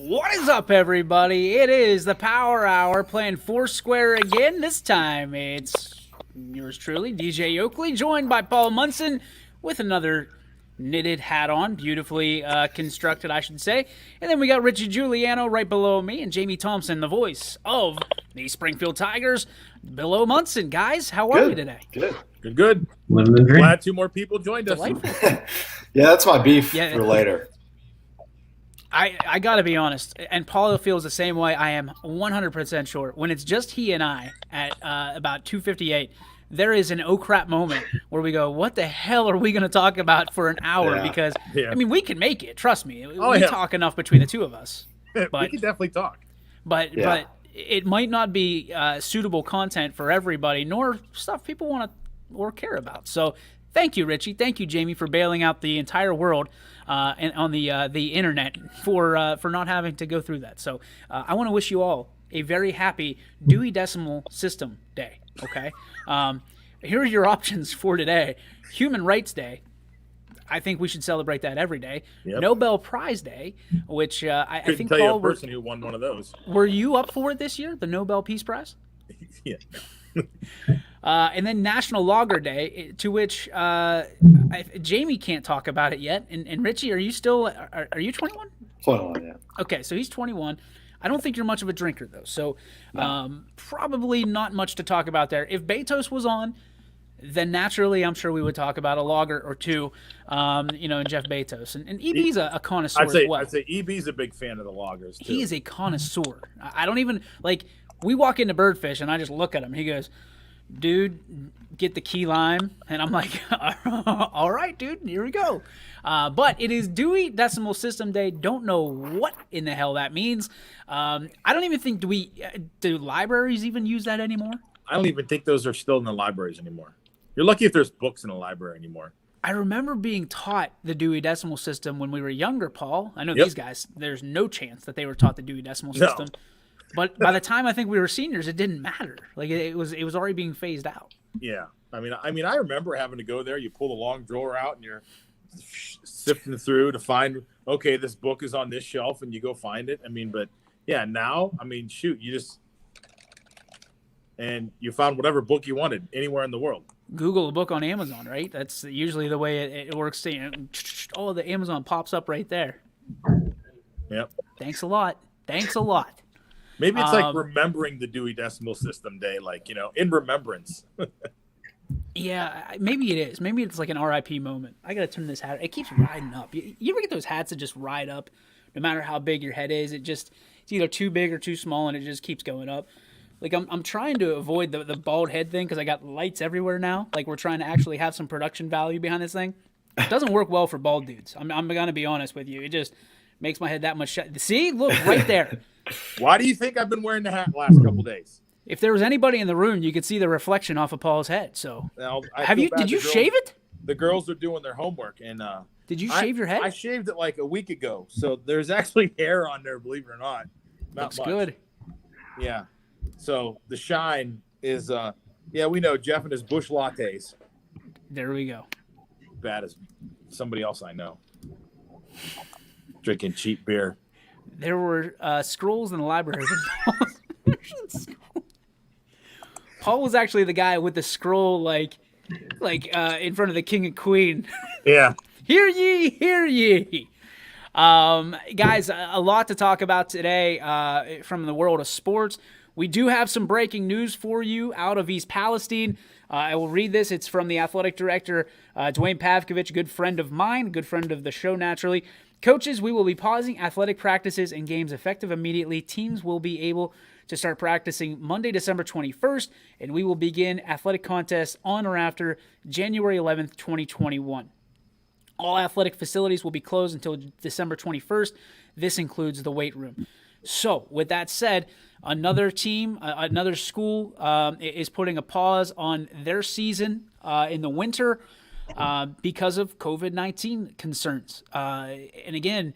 What is up, everybody? It is the Power Hour playing Foursquare again. This time it's yours truly, DJ Oakley, joined by Paul Munson with another knitted hat on, beautifully constructed, I should say. And then we got Richie Giuliano right below me and Jamie Thompson, the voice of the Springfield Tigers, below Munson. Guys, how are we today? Good. Glad two more people joined us. Yeah, that's my beef for later. I got to be honest, and Paulo feels the same way. I am 100% sure. When it's just he and I at about 2:58, there is an oh crap moment where we go, what the hell are we going to talk about for an hour? Yeah. Because, I mean, we can make it. Trust me. We yeah. talk enough between the two of us. But, we can definitely talk. But it might not be suitable content for everybody, nor stuff people want to or care about. So thank you, Richie. Thank you, Jamie, for bailing out the entire world and on the internet for not having to go through that. So I want to wish you all a very happy Dewey Decimal System Day. Okay, here are your options for today: Human Rights Day. I think we should celebrate that every day. Yep. Nobel Prize Day, which I think tell Paul, you a person who won one of those. Were you up for it this year? The Nobel Peace Prize? Yeah. And then National Logger Day, to which Jamie can't talk about it yet. And Richie, are you still? Are you 21? 21, yeah. Okay, so he's 21. I don't think you're much of a drinker though, so probably not much to talk about there. If Betos was on, then naturally I'm sure we would talk about a lager or two, and Jeff Betos. And EB's a connoisseur as well. I'd say EB's a big fan of the lagers too. He is a connoisseur. I don't even we walk into Birdfish and I just look at him. He goes, dude, get the key lime. And I'm like, all right, dude, here we go. But it is Dewey Decimal System Day. Don't know what in the hell that means. I don't even think, do libraries even use that anymore? I don't even think those are still in the libraries anymore. You're lucky if there's books in the library anymore. I remember being taught the Dewey Decimal System when we were younger, Paul. I know these guys, there's no chance that they were taught the Dewey Decimal System. No. But by the time I think we were seniors, it didn't matter. Like it was already being phased out. Yeah, I mean, I remember having to go there. You pull the long drawer out and you're sifting through to find. Okay, this book is on this shelf, and you go find it. I mean, but yeah, now shoot, and you found whatever book you wanted anywhere in the world. Google a book on Amazon, right? That's usually the way it works. Oh, the Amazon pops up right there. Yep. Thanks a lot. Maybe it's like remembering the Dewey Decimal System Day, in remembrance. Yeah, maybe it is. Maybe it's like an RIP moment. I got to turn this hat. It keeps riding up. You ever get those hats that just ride up no matter how big your head is? It's either too big or too small, and it just keeps going up. Like, I'm trying to avoid the bald head thing because I got lights everywhere now. Like, we're trying to actually have some production value behind this thing. It doesn't work well for bald dudes. I'm going to be honest with you. It just makes my head that much See? Look, right there. Why do you think I've been wearing the hat the last couple days? If there was anybody in the room, you could see the reflection off of Paul's head. So, did you shave it? The girls are doing their homework, and did you shave your head? I shaved it like a week ago, so there's actually hair on there. Believe it or not, looks much. Good. Yeah. So the shine is, we know Jeff and his bush lattes. There we go. Bad as somebody else I know. Drinking cheap beer. There were scrolls in the library. Paul was actually the guy with the scroll, like in front of the king and queen. Yeah. Hear ye, hear ye. Guys, a lot to talk about today from the world of sports. We do have some breaking news for you out of East Palestine. I will read this. It's from the athletic director, Dwayne Pavkovich, good friend of mine, good friend of the show, naturally. Coaches, we will be pausing athletic practices and games effective immediately. Teams will be able to start practicing Monday, December 21st, and we will begin athletic contests on or after January 11th, 2021. All athletic facilities will be closed until December 21st. This includes the weight room. So, with that said, another team, another school is putting a pause on their season in the winter because of COVID-19 concerns. And again,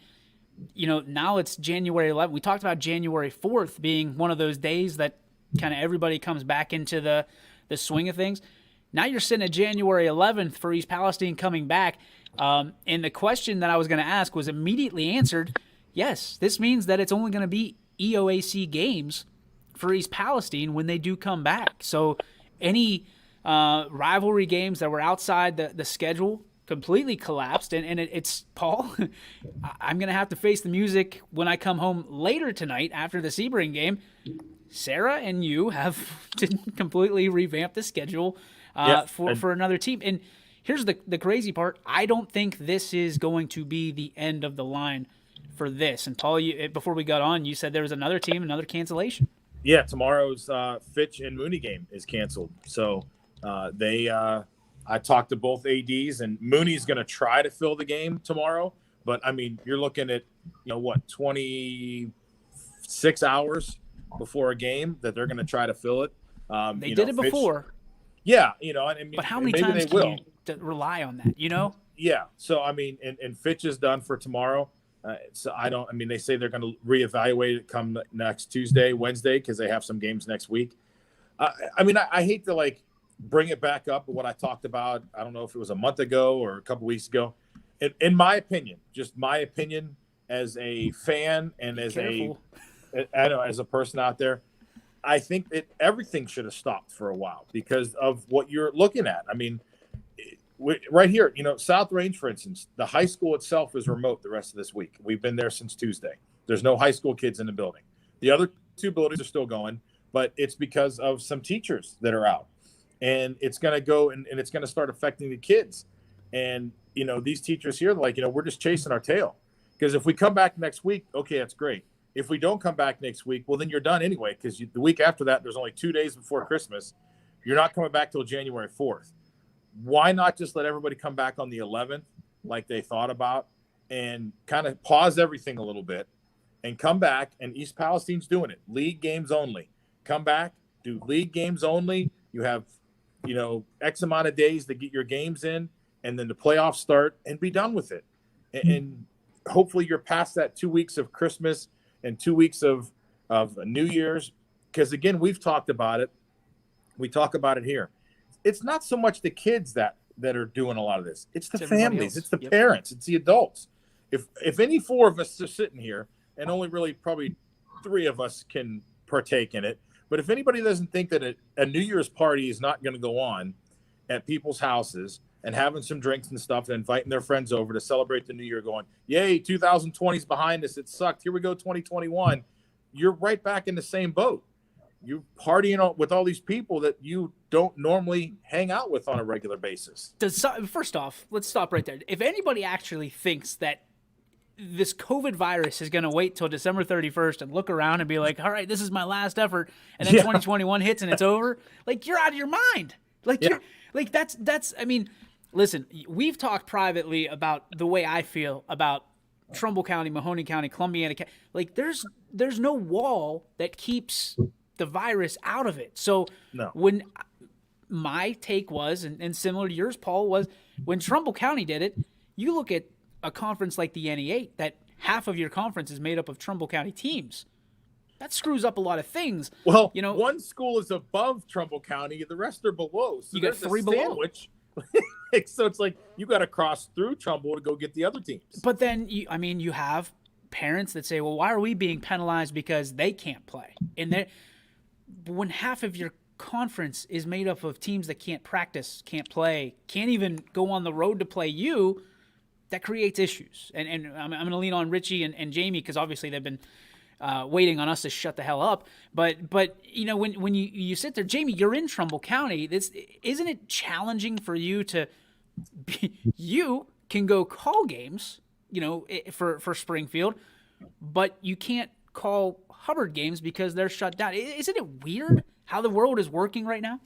now it's January 11th. We talked about January 4th being one of those days that kind of everybody comes back into the swing of things. Now you're sitting at January 11th for East Palestine coming back. And the question that I was going to ask was immediately answered. Yes, this means that it's only going to be EOAC games for East Palestine when they do come back. So any rivalry games that were outside the schedule completely collapsed. And it's Paul, I'm going to have to face the music when I come home later tonight after the Sebring game. Sarah and you have completely revamped the schedule for another team. And here's the crazy part. I don't think this is going to be the end of the line for this. And Paul, before we got on, you said there was another team, another cancellation. Yeah, tomorrow's Fitch and Mooney game is canceled. So I talked to both ADs, and Mooney's going to try to fill the game tomorrow. But, I mean, you're looking at, 26 hours before a game that they're going to try to fill it. They did it before. Fitch, yeah, I mean, but how many times can you rely on that, Yeah. So, I mean, and Fitch is done for tomorrow. They say they're going to reevaluate it come next Tuesday, Wednesday, because they have some games next week. I hate to bring it back up, what I talked about. I don't know if it was a month ago or a couple weeks ago. In my opinion, just my opinion as a fan and as a person out there, I think that everything should have stopped for a while because of what you're looking at. I mean, right here, South Range, for instance, the high school itself is remote the rest of this week. We've been there since Tuesday. There's no high school kids in the building. The other two buildings are still going, but it's because of some teachers that are out. And it's going to go and it's going to start affecting the kids. And, these teachers here, we're just chasing our tail. Because if we come back next week, okay, that's great. If we don't come back next week, well, then you're done anyway. Because the week after that, there's only 2 days before Christmas. You're not coming back till January 4th. Why not just let everybody come back on the 11th like they thought about and kind of pause everything a little bit and come back, and East Palestine's doing it. League games only. Come back, do league games only. You have, X amount of days to get your games in, and then the playoffs start and be done with it. And hopefully you're past that 2 weeks of Christmas and 2 weeks of New Year's. Because, again, we've talked about it. We talk about it here. It's not so much the kids that are doing a lot of this. It's the families. It's the parents. It's the adults. If any four of us are sitting here, and only really probably 3 of us can partake in it, but if anybody doesn't think that a New Year's party is not going to go on at people's houses and having some drinks and stuff and inviting their friends over to celebrate the New Year going, yay, 2020 is behind us. It sucked. Here we go, 2021. You're right back in the same boat. You're partying with all these people that you don't normally hang out with on a regular basis. First off, let's stop right there. If anybody actually thinks that this COVID virus is going to wait till December 31st and look around and be like, all right, this is my last effort, and then 2021 hits and it's over, you're out of your mind. That's I mean, listen, we've talked privately about the way I feel about Trumbull County, Mahoning County, Columbiana County. There's no wall that keeps the virus out of it. So when my take was, and similar to yours, Paul, was when Trumbull County did it, you look at a conference like the NE8, that half of your conference is made up of Trumbull County teams. That screws up a lot of things. Well, one school is above Trumbull County, the rest are below. So you got 3 below. So it's you got to cross through Trumbull to go get the other teams. But then, you have parents that say, well, why are we being penalized because they can't play? And when half of your conference is made up of teams that can't practice, can't play, can't even go on the road to play you, that creates issues. And I'm going to lean on Richie and Jamie because obviously they've been waiting on us to shut the hell up. But when you sit there, Jamie, you're in Trumbull County. Isn't it challenging for you to you can go call games, for Springfield, but you can't call Hubbard games because they're shut down. Isn't it weird how the world is working right now?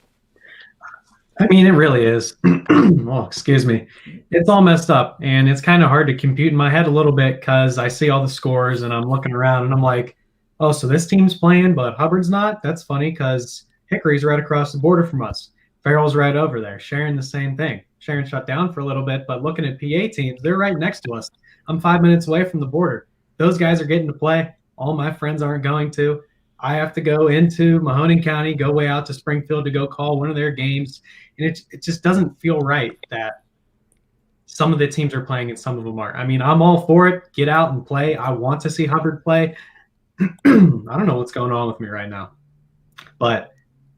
I mean, it really is. Oh, excuse me. It's all messed up, and it's kind of hard to compute in my head a little bit because I see all the scores, and I'm looking around, and I'm like, oh, so this team's playing, but Hubbard's not? That's funny because Hickory's right across the border from us. Farrell's right over there. Sharon, the same thing. Sharon shut down for a little bit, but looking at PA teams, they're right next to us. I'm 5 minutes away from the border. Those guys are getting to play. All my friends aren't going to. I have to go into Mahoning County, go way out to Springfield to go call one of their games. And it just doesn't feel right that some of the teams are playing and some of them aren't. I mean, I'm all for it. Get out and play. I want to see Hubbard play. I don't know what's going on with me right now, but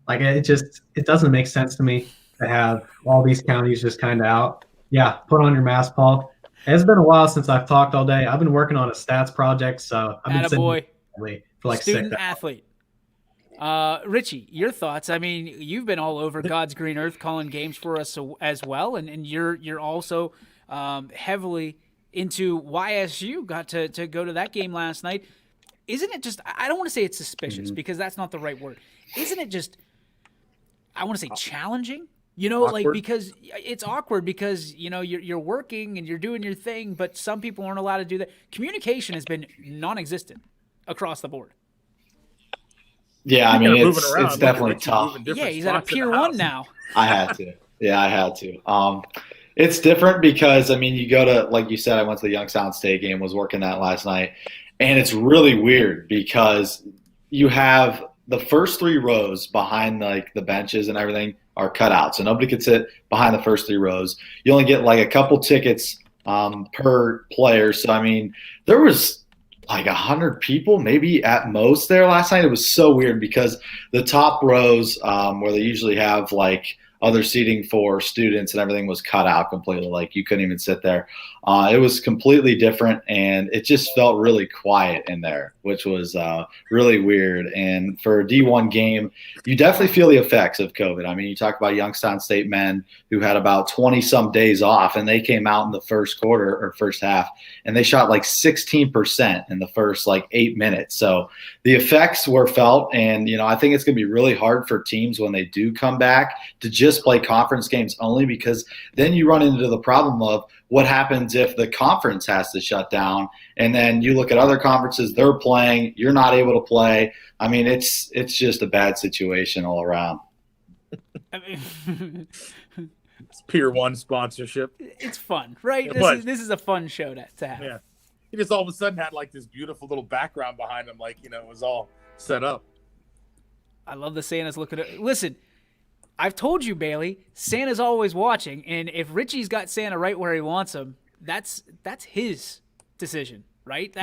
like it doesn't make sense to me to have all these counties just kind of out. Yeah, put on your mask, Paul. It's been a while since I've talked all day. I've been working on a stats project, so I've been sitting for like student 6 athlete. Richie, your thoughts? I mean, you've been all over God's green earth calling games for us as well, and you're also heavily into YSU. Got to go to that game last night. Isn't it just? I don't want to say it's suspicious because that's not the right word. Isn't it just? I want to say challenging. You know, awkward. like because it's awkward because you know you're working and you're doing your thing, but some people aren't allowed to do that. Communication has been non-existent across the board. Yeah, I mean, it's definitely tough. Yeah, he's at a Pier 1 now. I had to. Yeah, I had to. It's different because, I mean, you go to, like you said, I went to the Youngstown State game, was working that last night, and it's really weird because you have the first 3 rows behind, like, the benches and everything are cut out, so nobody could sit behind the first 3 rows. You only get, like, a couple tickets per player, so, I mean, there was – like 100 people maybe at most there last night. It was so weird because the top rows where they usually have like other seating for students and everything was cut out completely. Like you couldn't even sit there. It was completely different and it just felt really quiet in there, which was really weird. And for a D1 game, you definitely feel the effects of COVID. I mean, you talk about Youngstown State men who had about 20 some days off and they came out in the first quarter or first half and they shot like 16% in the first like 8 minutes. So the effects were felt. And, you know, I think it's going to be really hard for teams when they do come back to just play conference games only, because then you run into the problem of what happens if the conference has to shut down and then you look at other conferences, they're playing, you're not able to play. I mean, it's just a bad situation all around. I mean, it's Pier 1 sponsorship. It's fun, right? This is a fun show to have. Yeah. He just all of a sudden had like this beautiful little background behind him, like, you know, it was all set up. I love the Santa's looking at. Listen, I've told you, Bailey, Santa's always watching, and if Richie's got Santa right where he wants him, that's his decision, right?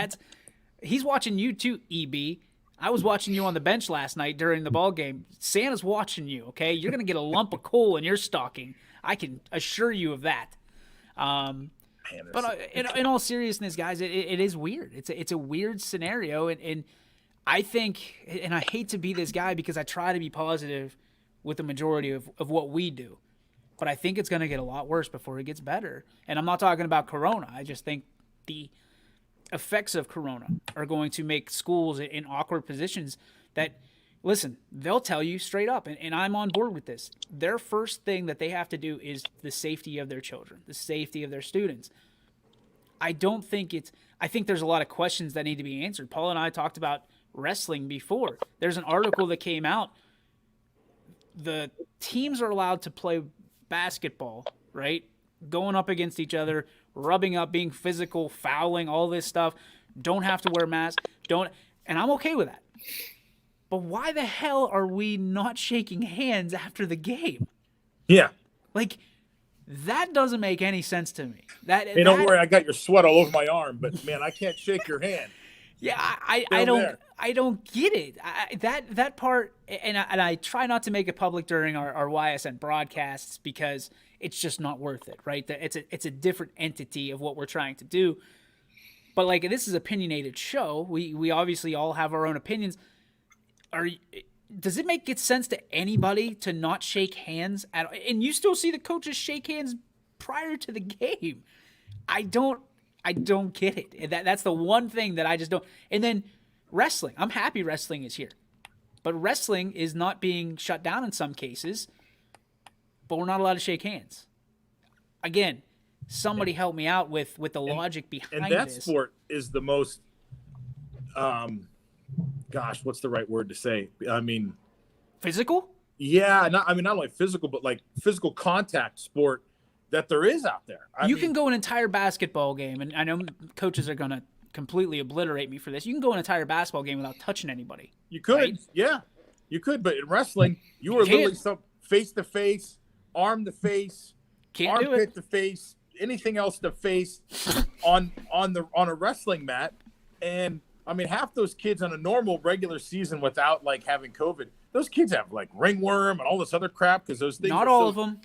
He's watching you too, EB. I was watching you on the bench last night during the ball game. Santa's watching you, okay? You're going to get a lump of coal in your stocking. I can assure you of that. But in all seriousness, guys, it is weird. It's a weird scenario, and I think, and I hate to be this guy because I try to be positive with the majority of what we do, but I think it's going to get a lot worse before it gets better. And I'm not talking about Corona. I just think the effects of Corona are going to make schools in awkward positions that, listen, they'll tell you straight up, and I'm on board with this. Their first thing that they have to do is the safety of their children, the safety of their students. I think there's a lot of questions that need to be answered. Paul and I talked about wrestling before. There's an article that came out. The teams are allowed to play basketball, right? Going up against each other, rubbing up, being physical, fouling, all this stuff. Don't have to wear masks. And I'm okay with that. But why the hell are we not shaking hands after the game? Yeah. Like, that doesn't make any sense to me. Hey, don't worry, I got your sweat all over my arm, but man, I can't shake your hand. Yeah, I don't get it. That part, and I try not to make it public during our YSN broadcasts because it's just not worth it, right? It's a different entity of what we're trying to do. But like, this is an opinionated show. We obviously all have our own opinions. Does it make sense to anybody to not shake hands at? And you still see the coaches shake hands prior to the game. I don't get it. That's the one thing that I just don't. And then wrestling. I'm happy wrestling is here. But wrestling is not being shut down in some cases, but we're not allowed to shake hands. Again, somebody help me out with the logic behind this. And that sport is the most, what's the right word to say? I mean, physical? Yeah, not only physical, but like physical contact sport that there is out there. You can go an entire basketball game, and I know coaches are going to completely obliterate me for this. You can go an entire basketball game without touching anybody. You could, right? Yeah, you could. But in wrestling, you were literally face to face, arm to face, armpit to face. anything else to face on a wrestling mat. And I mean, half those kids on a normal regular season without like having COVID, those kids have like ringworm and all this other crap because those things. Not all of them.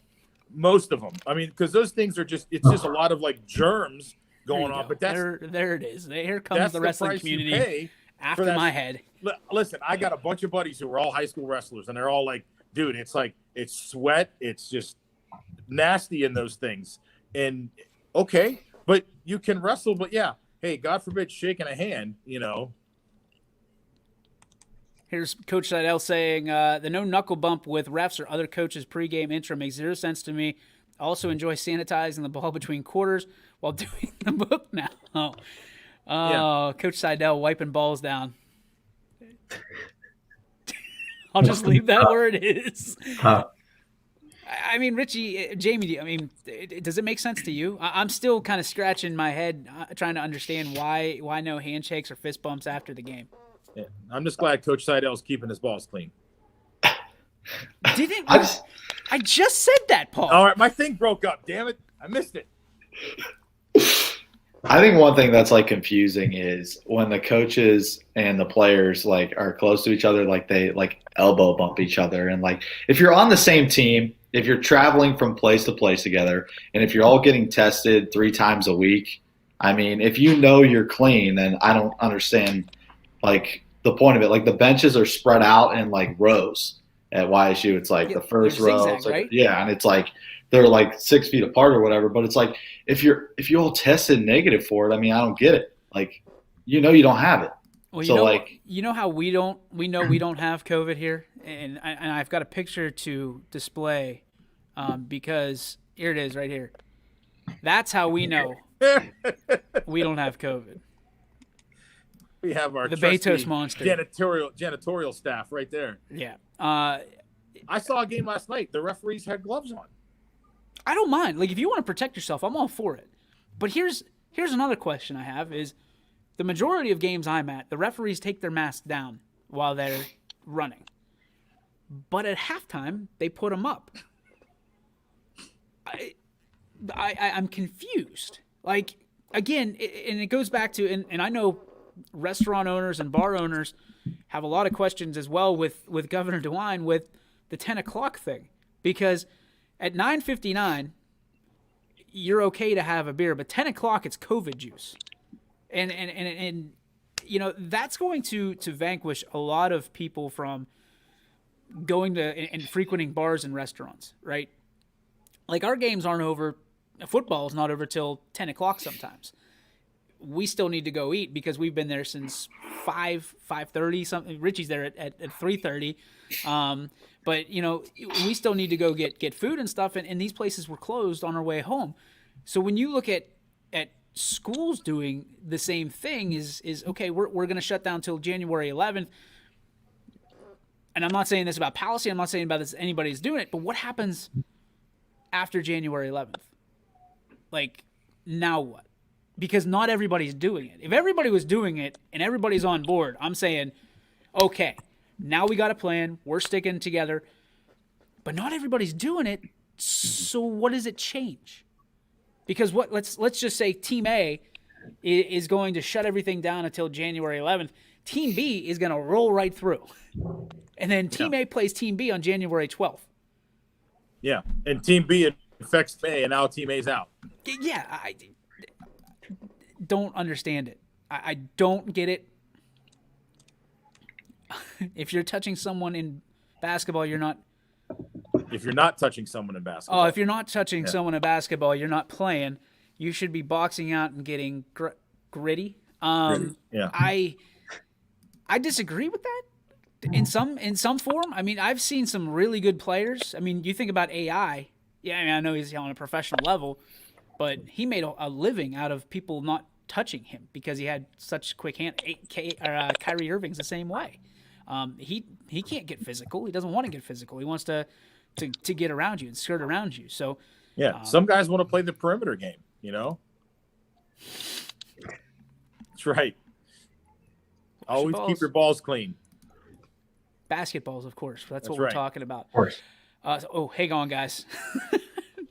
Most of them. I mean, because those things are it's just a lot of like germs going on. Go. But that's there it is. Here comes the wrestling community after my head. Listen, I got a bunch of buddies who are all high school wrestlers, and they're all like, dude, it's sweat. It's just nasty in those things. And okay, but you can wrestle. But yeah, hey, God forbid shaking a hand, you know. Here's Coach Seidel saying, the no knuckle bump with refs or other coaches pregame intro makes zero sense to me. I also enjoy sanitizing the ball between quarters while doing the book now. Oh, Coach Seidel wiping balls down. I'll just leave that where it is. I mean, Richie, Jamie, I mean, does it make sense to you? I'm still kind of scratching my head trying to understand why no handshakes or fist bumps after the game. Yeah. I'm just glad Coach Seidel's keeping his balls clean. Didn't I just said that, Paul? All right, my thing broke up. Damn it, I missed it. I think one thing that's like confusing is when the coaches and the players like are close to each other, like they like elbow bump each other, and like if you're on the same team, if you're traveling from place to place together, and if you're all getting tested 3 times a week, I mean, if you know you're clean, then I don't understand like the point of it. Like the benches are spread out in like rows at YSU. It's like the first row, zigzag, it's like, right? yeah, and it's like they're like 6 feet apart or whatever. But it's like if you all tested negative for it, I mean, I don't get it. Like you don't have it. Well, so you know how we know we don't have COVID here, and I've got a picture to display because here it is right here. That's how we know we don't have COVID. We have our the Betos monster janitorial staff right there. Yeah. I saw a game last night. The referees had gloves on. I don't mind. Like if you want to protect yourself, I'm all for it. But here's another question I have is the majority of games I'm at, the referees take their masks down while they're running. But at halftime, they put them up. I'm confused. Like, again, and it goes back to, and I know restaurant owners and bar owners have a lot of questions as well with Governor DeWine with the 10 o'clock thing. Because at 9:59, you're okay to have a beer, but 10 o'clock, it's COVID juice. And you know, that's going to vanquish a lot of people from going to and frequenting bars and restaurants, right? Like our games aren't over. Football is not over till 10 o'clock sometimes. We still need to go eat because we've been there since 5:30 something. Richie's there at 3:30. But you know, we still need to go get food and stuff. And these places were closed on our way home. So when you look at schools doing the same thing is okay, we're going to shut down till January 11th. And I'm not saying this about policy. I'm not saying about this anybody's doing it. But what happens after January 11th? Like, now what? Because not everybody's doing it. If everybody was doing it and everybody's on board, I'm saying, okay, now we got a plan. We're sticking together. But not everybody's doing it. So what does it change? Because let's just say Team A is going to shut everything down until January 11th. Team B is going to roll right through. And then Team A plays Team B on January 12th. Yeah, and Team B affects A, and now Team A's out. Yeah, I don't understand it. I don't get it. If you're touching someone in basketball, you're not. If you're not touching someone in basketball. Oh, if you're not touching someone in basketball, you're not playing. You should be boxing out and getting gritty. Yeah. I disagree with that in some form. I mean, I've seen some really good players. I mean, you think about AI. Yeah, I mean, I know he's on a professional level, but he made a living out of people not touching him because he had such quick hand. Kyrie Irving's the same way. He can't get physical. He doesn't want to get physical. He wants to get around you and skirt around you. So yeah, some guys want to play the perimeter game. You know, that's right. Always keep your balls clean. Basketballs, of course. That's what right. we're talking about. Of course. Hang on, guys.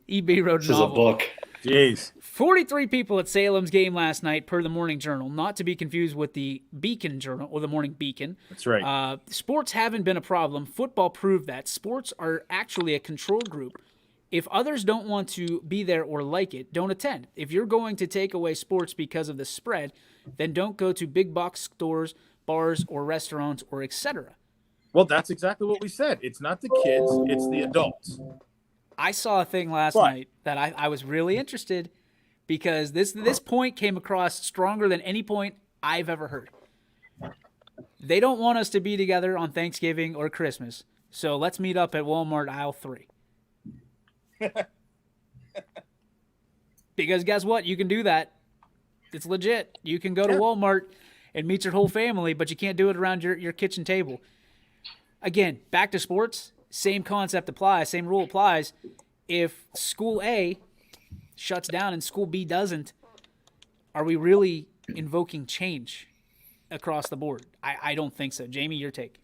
EB wrote a This is a novel. book. Jeez. 43 people at Salem's game last night, per the Morning Journal, not to be confused with the Beacon Journal or the Morning Beacon. That's right. Sports haven't been a problem. Football proved that. Sports are actually a control group. If others don't want to be there or like it, don't attend. If you're going to take away sports because of the spread, then don't go to big box stores, bars, or restaurants, or etc. Well, that's exactly what we said. It's not the kids, it's the adults. I saw a thing last night that I was really interested because this point came across stronger than any point I've ever heard. They don't want us to be together on Thanksgiving or Christmas, so let's meet up at Walmart aisle 3. Because guess what? You can do that. It's legit. You can go to Walmart and meet your whole family, but you can't do it around your kitchen table. Again, back to sports, same concept applies, same rule applies. If school A shuts down and school B doesn't, are we really invoking change across the board? I don't think so. Jamie, your take.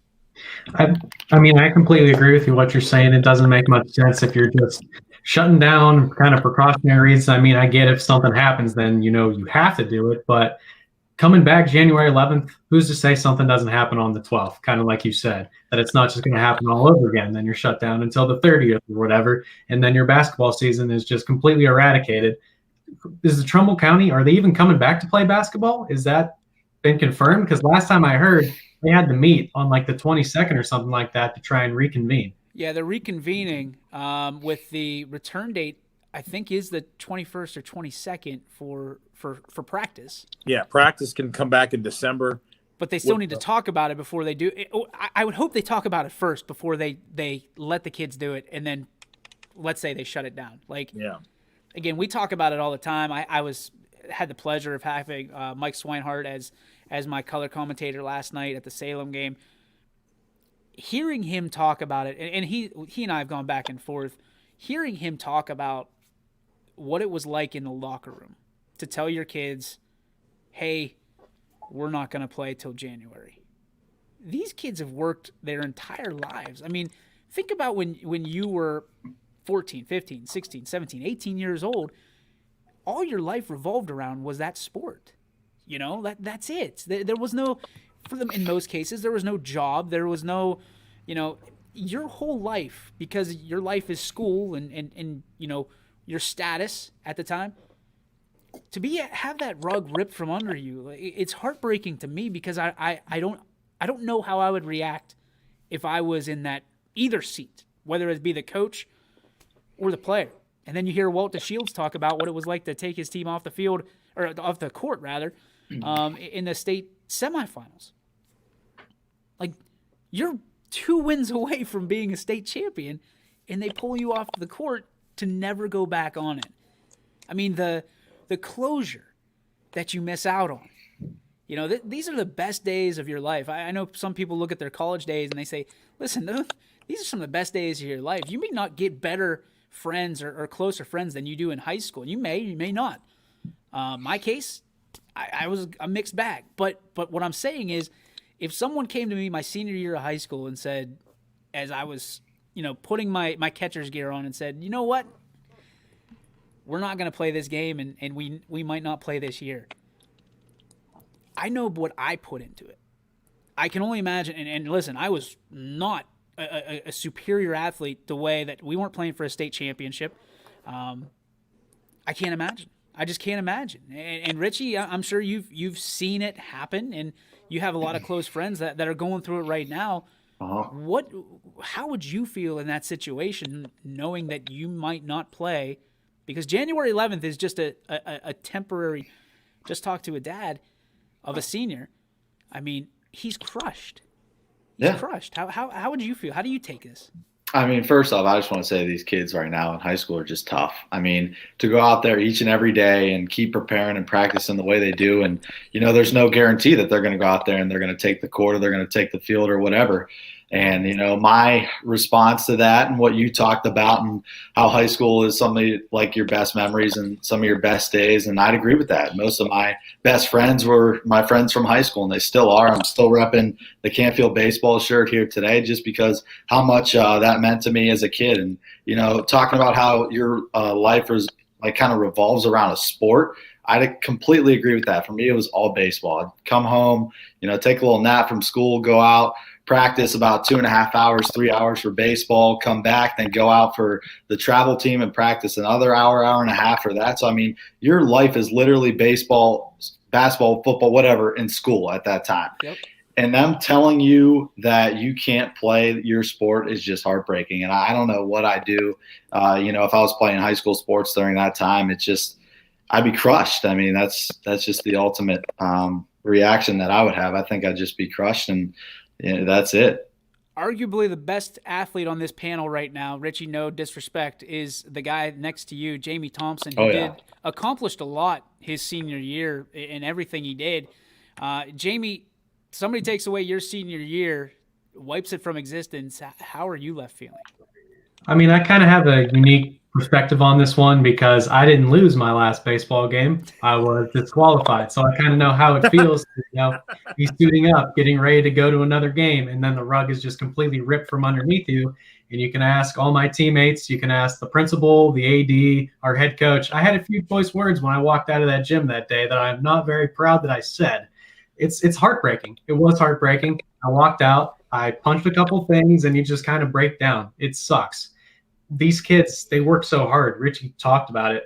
I mean, I completely agree with you what you're saying. It doesn't make much sense if you're just shutting down kind of precautionary reasons. I mean, I get if something happens, then, you have to do it. But coming back January 11th, who's to say something doesn't happen on the 12th? Kind of like you said, that it's not just going to happen all over again. Then you're shut down until the 30th or whatever. And then your basketball season is just completely eradicated. Is the Trumbull County, are they even coming back to play basketball? Is that been confirmed? Because last time I heard, they had to meet on like the 22nd or something like that to try and reconvene. Yeah, they're reconvening with the return date, I think, is the 21st or 22nd for practice. Yeah, practice can come back in December. But they still need to talk about it before they do it. I would hope they talk about it first before they let the kids do it, and then let's say they shut it down. Again, we talk about it all the time. I had the pleasure of having Mike Swinehart as my color commentator last night at the Salem game. Hearing him talk about it, and he and I have gone back and forth, hearing him talk about what it was like in the locker room to tell your kids, hey, we're not going to play till January. These kids have worked their entire lives. I mean, think about when you were 14, 15, 16, 17, 18 years old, all your life revolved around was that sport. That's it. There was no, for them in most cases, there was no job. There was no, your whole life, because your life is school and your status at the time, to have that rug ripped from under you, it's heartbreaking to me because I don't know how I would react if I was in that either seat, whether it be the coach or the player. And then you hear Walter Shields talk about what it was like to take his team off the field, or off the court rather, in the state semifinals. Like, you're 2 wins away from being a state champion, and they pull you off the court to never go back on it. I mean, the closure that you miss out on. These are the best days of your life. I know some people look at their college days and they say, listen, these are some of the best days of your life. You may not get better friends or closer friends than you do in high school. You may not. My case, I was a mixed bag. But what I'm saying is, if someone came to me my senior year of high school and said, as I was, putting my catcher's gear on, and said, you know what? We're not going to play this game, and we might not play this year. I know what I put into it. I can only imagine, and listen, I was not a superior athlete the way that we weren't playing for a state championship. I can't imagine. I just can't imagine. And Richie, I'm sure you've seen it happen, and you have a lot of close friends that are going through it right now. Uh-huh. How would you feel in that situation, knowing that you might not play? Because January 11th is just a temporary. Just talk to a dad of a senior. I mean, he's crushed. He's crushed. How would you feel? How do you take this? I mean, first off, I just want to say these kids right now in high school are just tough. I mean, to go out there each and every day and keep preparing and practicing the way they do, and there's no guarantee that they're going to go out there and they're going to take the court or they're going to take the field or whatever. And, my response to that and what you talked about and how high school is something like your best memories and some of your best days. And I'd agree with that. Most of my best friends were my friends from high school, and they still are. I'm still repping the Canfield baseball shirt here today just because how much that meant to me as a kid. And, talking about how your life was like kind of revolves around a sport, I completely agree with that. For me, it was all baseball. I'd come home, take a little nap from school, go out, practice about 2.5 hours, 3 hours for baseball, come back, then go out for the travel team and practice another hour, hour and a half for that. So, I mean, your life is literally baseball, basketball, football, whatever in school at that time. Yep. And them telling you that you can't play your sport is just heartbreaking. And I don't know what I'd do. If I was playing high school sports during that time, it's just I'd be crushed. I mean, that's just the ultimate reaction that I would have. I think I'd just be crushed, and that's it. Arguably the best athlete on this panel right now, Richie, no disrespect, is the guy next to you, Jamie Thompson, who accomplished a lot his senior year in everything he did. Jamie, somebody takes away your senior year, wipes it from existence. How are you left feeling? I mean, I kind of have a unique perspective on this one because I didn't lose my last baseball game. I was disqualified. So I kind of know how it feels to, be suiting up, getting ready to go to another game, and then the rug is just completely ripped from underneath you. And you can ask all my teammates, you can ask the principal, the AD, our head coach. I had a few choice words when I walked out of that gym that day that I'm not very proud that I said. It's heartbreaking. It was heartbreaking. I walked out, I punched a couple things, and you just kind of break down. It sucks. These kids, they work so hard. Richie talked about it.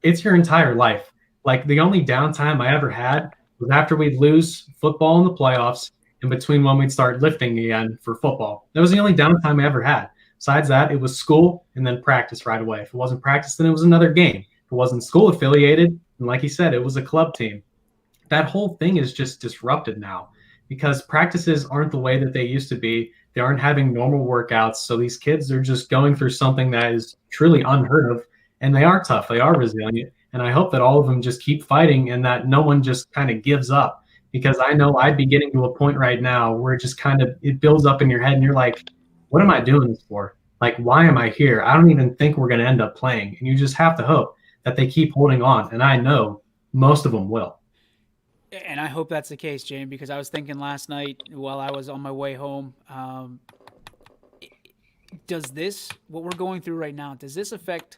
It's your entire life. Like, the only downtime I ever had was after we'd lose football in the playoffs and between when we'd start lifting again for football. That was the only downtime I ever had. Besides that, it was school and then practice right away. If it wasn't practice, then it was another game. If it wasn't school affiliated, and like he said, it was a club team. That whole thing is just disrupted now because practices aren't the way that they used to be. They aren't having normal workouts. So these kids are just going through something that is truly unheard of. And they are tough. They are resilient. And I hope that all of them just keep fighting and that no one just kind of gives up, because I know I'd be getting to a point right now where it just kind of, it builds up in your head and you're like, what am I doing this for? Like, why am I here? I don't even think we're going to end up playing. And you just have to hope that they keep holding on. And I know most of them will. And I hope that's the case, Jamie, because I was thinking last night while I was on my way home, does this, what we're going through right now, does this affect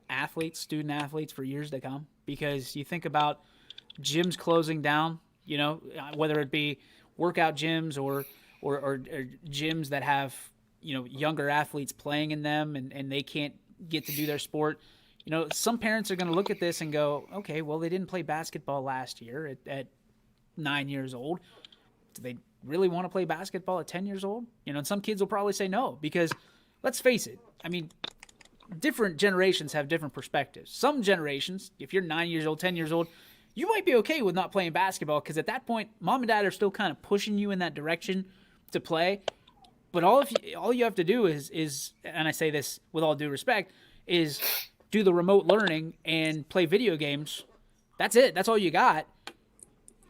athletes, student athletes for years to come? Because you think about gyms closing down, whether it be workout gyms or gyms that have, younger athletes playing in them and they can't get to do their sport. Some parents are going to look at this and go, okay, well, they didn't play basketball last year at 9 years old. Do they really want to play basketball at 10 years old? And some kids will probably say no, because let's face it. I mean, different generations have different perspectives. Some generations, if you're 9 years old, 10 years old, you might be okay with not playing basketball because at that point, mom and dad are still kind of pushing you in that direction to play. But all you have to do is, and I say this with all due respect, is do the remote learning and play video games. That's it. That's all you got.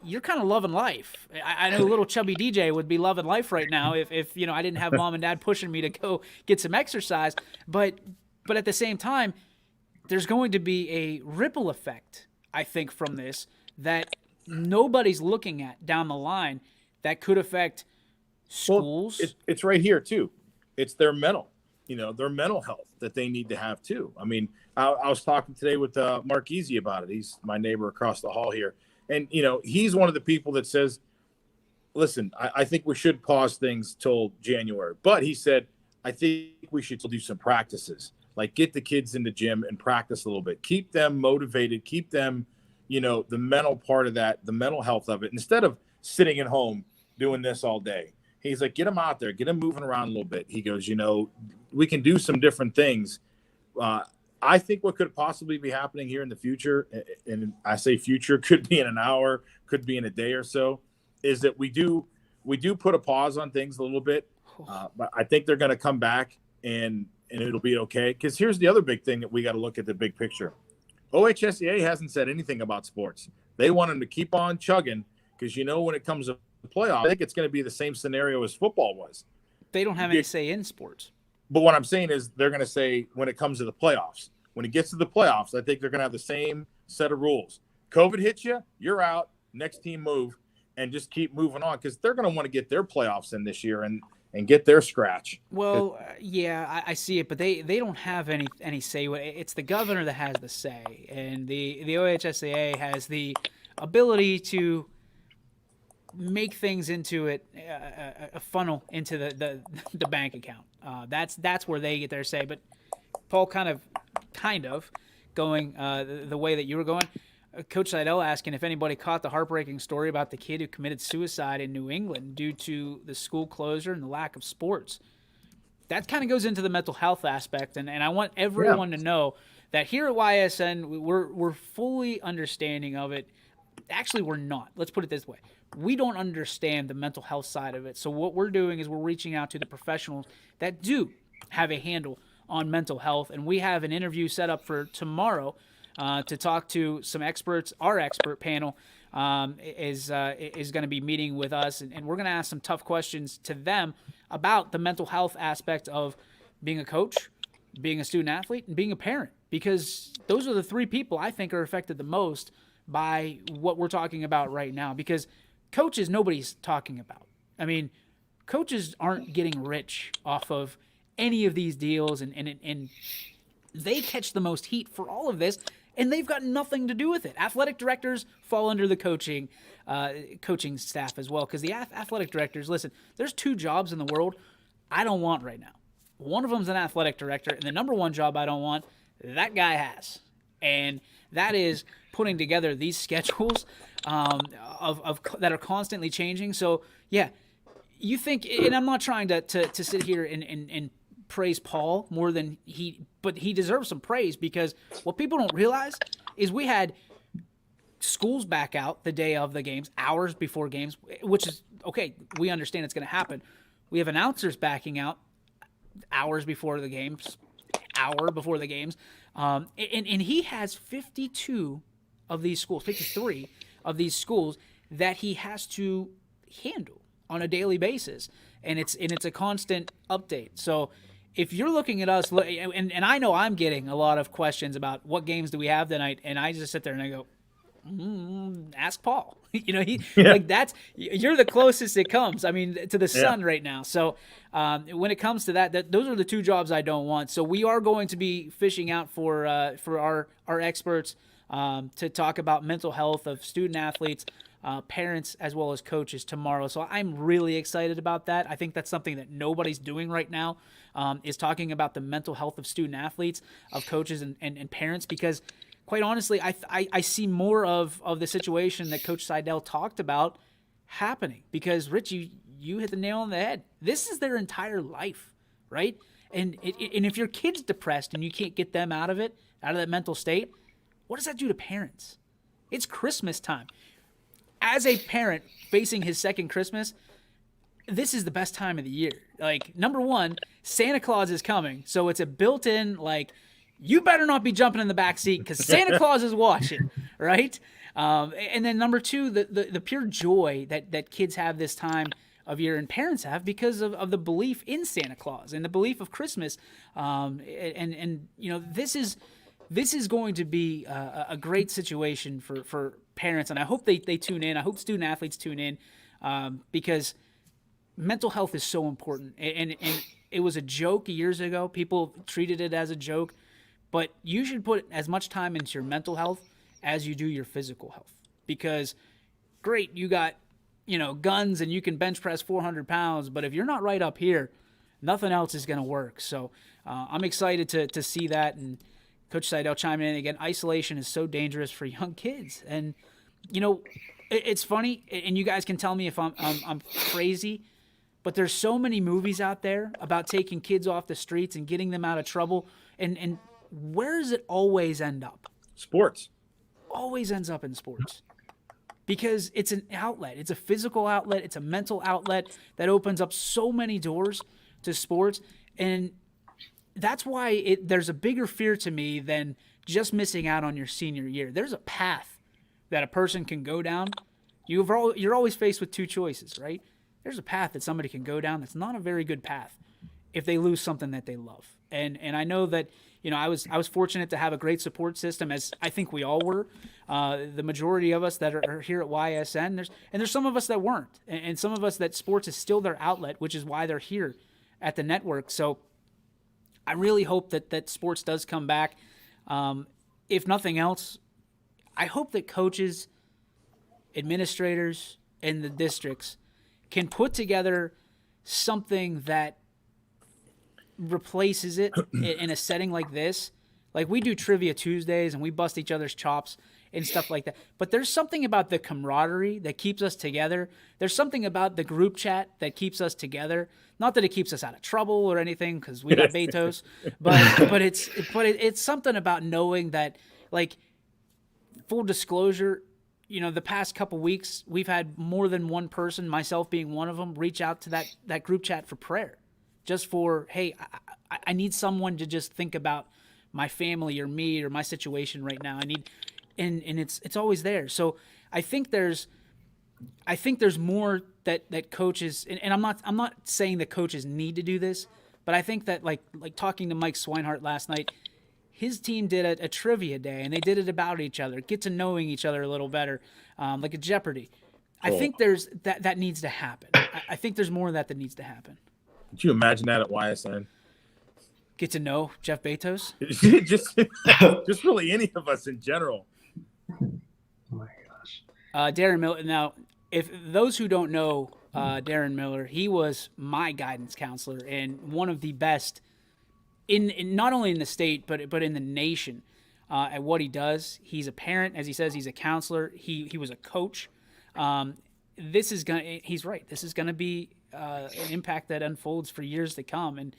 You're kind of loving life. I know little chubby DJ would be loving life right now if I didn't have mom and dad pushing me to go get some exercise. But at the same time, there's going to be a ripple effect, I think, from this that nobody's looking at down the line that could affect schools. Well, it's right here too. It's their mental health that they need to have too. I mean, I was talking today with Mark Easy about it. He's my neighbor across the hall here. And, he's one of the people that says, listen, I think we should pause things till January. But he said, I think we should still do some practices, like get the kids in the gym and practice a little bit, keep them motivated, keep them, the mental part of that, the mental health of it, instead of sitting at home doing this all day. He's like, get them out there, get them moving around a little bit. He goes, we can do some different things. I think what could possibly be happening here in the future, and I say future, could be in an hour, could be in a day or so, is that we do put a pause on things a little bit. But I think they're going to come back and it'll be okay. Because here's the other big thing that we got to look at the big picture. OHSAA hasn't said anything about sports. They want them to keep on chugging because, when it comes to the playoff, I think it's going to be the same scenario as football was. They don't have any say in sports. But what I'm saying is they're going to say when it comes to the playoffs, when it gets to the playoffs, I think they're going to have the same set of rules. COVID hits you, you're out, next team move, and just keep moving on because they're going to want to get their playoffs in this year. And and get their scratch. Well, yeah, I see it, but they don't have any say. It's the governor that has the say, and the OHSAA has the ability to make things into a funnel into the bank account. That's where they get their say. But Paul, kind of going the way that you were going. Coach Seidel asking if anybody caught the heartbreaking story about the kid who committed suicide in New England due to the school closure and the lack of sports. That kind of goes into the mental health aspect, and I want everyone to know that here at YSN, we're fully understanding of it. Actually, we're not. Let's put it this way. We don't understand the mental health side of it. So what we're doing is we're reaching out to the professionals that do have a handle on mental health, and we have an interview set up for tomorrow to talk to some experts. Our expert panel is going to be meeting with us, and we're going to ask some tough questions to them about the mental health aspect of being a coach, being a student athlete, and being a parent, because those are the three people I think are affected the most by what we're talking about right now, because coaches nobody's talking about. I mean, coaches aren't getting rich off of any of these deals, and they catch the most heat for all of this, and they've got nothing to do with it. Athletic directors fall under the coaching staff as well, because the athletic directors, listen, there's two jobs in the world I don't want right now. One of them's an athletic director, and the number one job I don't want, that guy has. And that is putting together these schedules of that are constantly changing. So, yeah, you think, and I'm not trying to sit here and praise Paul more than but he deserves some praise, because what people don't realize is we had schools back out the day of the games, hours before games, which is, okay, we understand it's going to happen. We have announcers backing out hours before the games, hour before the games. And he has 52 of these schools, 53 of these schools that he has to handle on a daily basis. And it's a constant update. So if you're looking at us, and I know I'm getting a lot of questions about what games do we have tonight, and I just sit there and I go, ask Paul. Like that's, you're the closest it comes. I mean, to the sun right now. So when it comes to that, those are the two jobs I don't want. So we are going to be fishing out for our experts to talk about mental health of student athletes, parents, as well as coaches tomorrow. So I'm really excited about that. I think that's something that nobody's doing right now, is talking about the mental health of student athletes, of coaches and parents, because quite honestly, I see more of the situation that Coach Seidel talked about happening, because Rich, you hit the nail on the head. This is their entire life, right? And if your kid's depressed and you can't get them out of that mental state, what does that do to parents? It's Christmas time. As a parent facing his second Christmas, this is the best time of the year. Like, number one, Santa Claus is coming, so it's a built-in, like, you better not be jumping in the back seat because Santa Claus is watching, right? And then number two, the pure joy that kids have this time of year and parents have because of the belief in Santa Claus and the belief of Christmas. And this is going to be a great situation for parents, and I hope they tune in. I hope student athletes tune in, because mental health is so important. And it was a joke years ago. People treated it as a joke. But you should put as much time into your mental health as you do your physical health. Because, great, you got, guns and you can bench press 400 pounds, but if you're not right up here, nothing else is going to work. So I'm excited to see that. And Coach Seidel chiming in again, isolation is so dangerous for young kids. And, it's funny, and you guys can tell me if I'm crazy, but there's so many movies out there about taking kids off the streets and getting them out of trouble. And where does it always end up? Sports. Always ends up in sports. Because it's an outlet. It's a physical outlet. It's a mental outlet that opens up so many doors to sports. And that's why there's a bigger fear to me than just missing out on your senior year. There's a path that a person can go down. You're always faced with two choices, right? There's a path that somebody can go down that's not a very good path if they lose something that they love. And I know that, I was fortunate to have a great support system, as I think we all were. The majority of us that are here at YSN, there's some of us that weren't, and some of us that sports is still their outlet, which is why they're here at the network. So I really hope that sports does come back. If nothing else, I hope that coaches, administrators, and the districts can put together something that replaces it in a setting like this. Like, we do Trivia Tuesdays and we bust each other's chops and stuff like that. But there's something about the camaraderie that keeps us together. There's something about the group chat that keeps us together. Not that it keeps us out of trouble or anything, because we got Betos, but it's something about knowing that, like, full disclosure, the past couple weeks we've had more than one person, myself being one of them, reach out to that group chat for prayer. Just for, hey, I need someone to just think about my family or me or my situation right now. I need, and it's always there. So I think there's more that coaches, and I'm not saying that coaches need to do this, but I think that like talking to Mike Swinehart last night, his team did a trivia day, and they did it about each other, get to knowing each other a little better, like a Jeopardy. Cool. I think there's that needs to happen. I think there's more of that needs to happen. Could you imagine that at YSN? Get to know Jeff Betos? just really any of us in general. Oh my gosh. Darren Miller. Now, if those who don't know Darren Miller, he was my guidance counselor and one of the best in not only in the state but in the nation at what he does. He's a parent, as he says. He's a counselor. He was a coach. He's right. This is gonna be an impact that unfolds for years to come. And,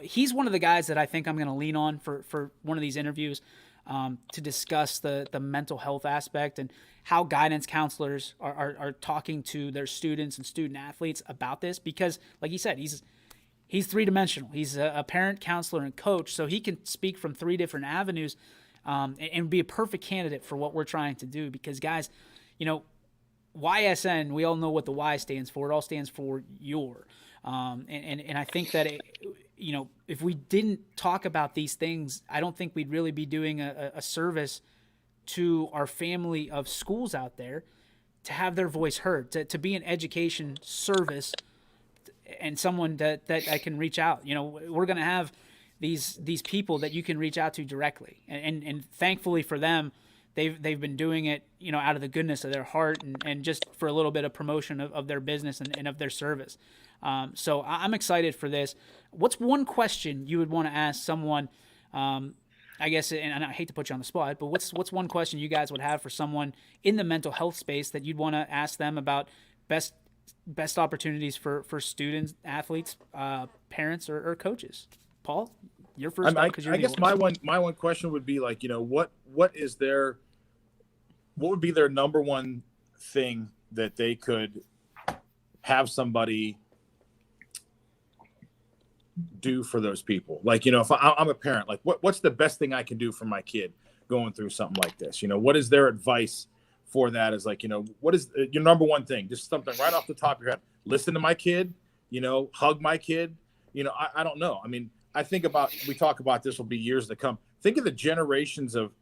he's one of the guys that I think I'm going to lean on for one of these interviews to discuss the mental health aspect and how guidance counselors are talking to their students and student athletes about this. Because, like he said, he's three-dimensional. He's a parent, counselor, and coach, so he can speak from three different avenues and be a perfect candidate for what we're trying to do. Because, guys, YSN, we all know what the Y stands for. It all stands for your. And I think that, if we didn't talk about these things, I don't think we'd really be doing a service to our family of schools out there to have their voice heard, to be an education service and someone that I can reach out. We're going to have these people that you can reach out to directly. And thankfully for them, they've been doing it, out of the goodness of their heart and just for a little bit of promotion of their business and of their service. So I'm excited for this. What's one question you would want to ask someone, I guess, and I hate to put you on the spot, but what's one question you guys would have for someone in the mental health space that you'd want to ask them about best opportunities for students, athletes, parents, or coaches? Paul, you're first. I guess my one question would be like, what would be their number one thing that they could have somebody do for those people? Like, if I'm a parent, like what's the best thing I can do for my kid going through something like this? What is their advice for that? Is like, what is your number one thing? Just something right off the top of your head. Listen to my kid, hug my kid. I don't know. I mean, we talk about this will be years to come. Think of the generations of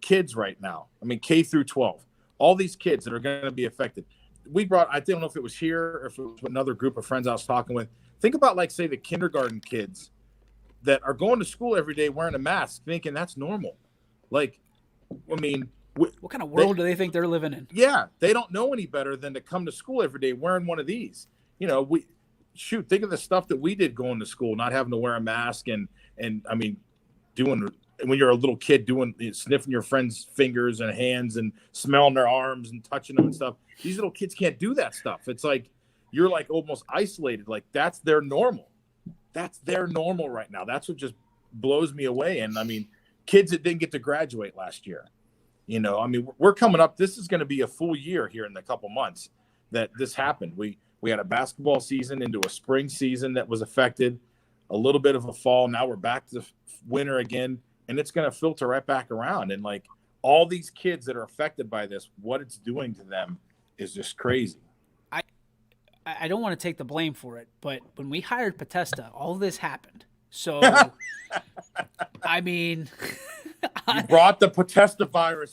kids right now. I mean, K through 12, all these kids that are going to be affected. I don't know if it was here or if it was another group of friends I was talking with. Think about, like, say, the kindergarten kids that are going to school every day wearing a mask, thinking that's normal. Like, I mean, what kind of world do they think they're living in? Yeah, they don't know any better than to come to school every day wearing one of these. Think of the stuff that we did going to school, not having to wear a mask and I mean, when you're a little kid sniffing your friends' fingers and hands and smelling their arms and touching them and stuff. These little kids can't do that stuff. It's like you're like almost isolated. Like that's their normal. That's their normal right now. That's what just blows me away. And I mean, kids that didn't get to graduate last year, I mean, we're coming up. This is going to be a full year here in a couple months that this happened. We had a basketball season into a spring season that was affected, a little bit of a fall. Now we're back to winter again, and it's going to filter right back around. And like all these kids that are affected by this, what it's doing to them is just crazy. I don't want to take the blame for it, but when we hired Potesta, all this happened. So, I mean, You brought the Potesta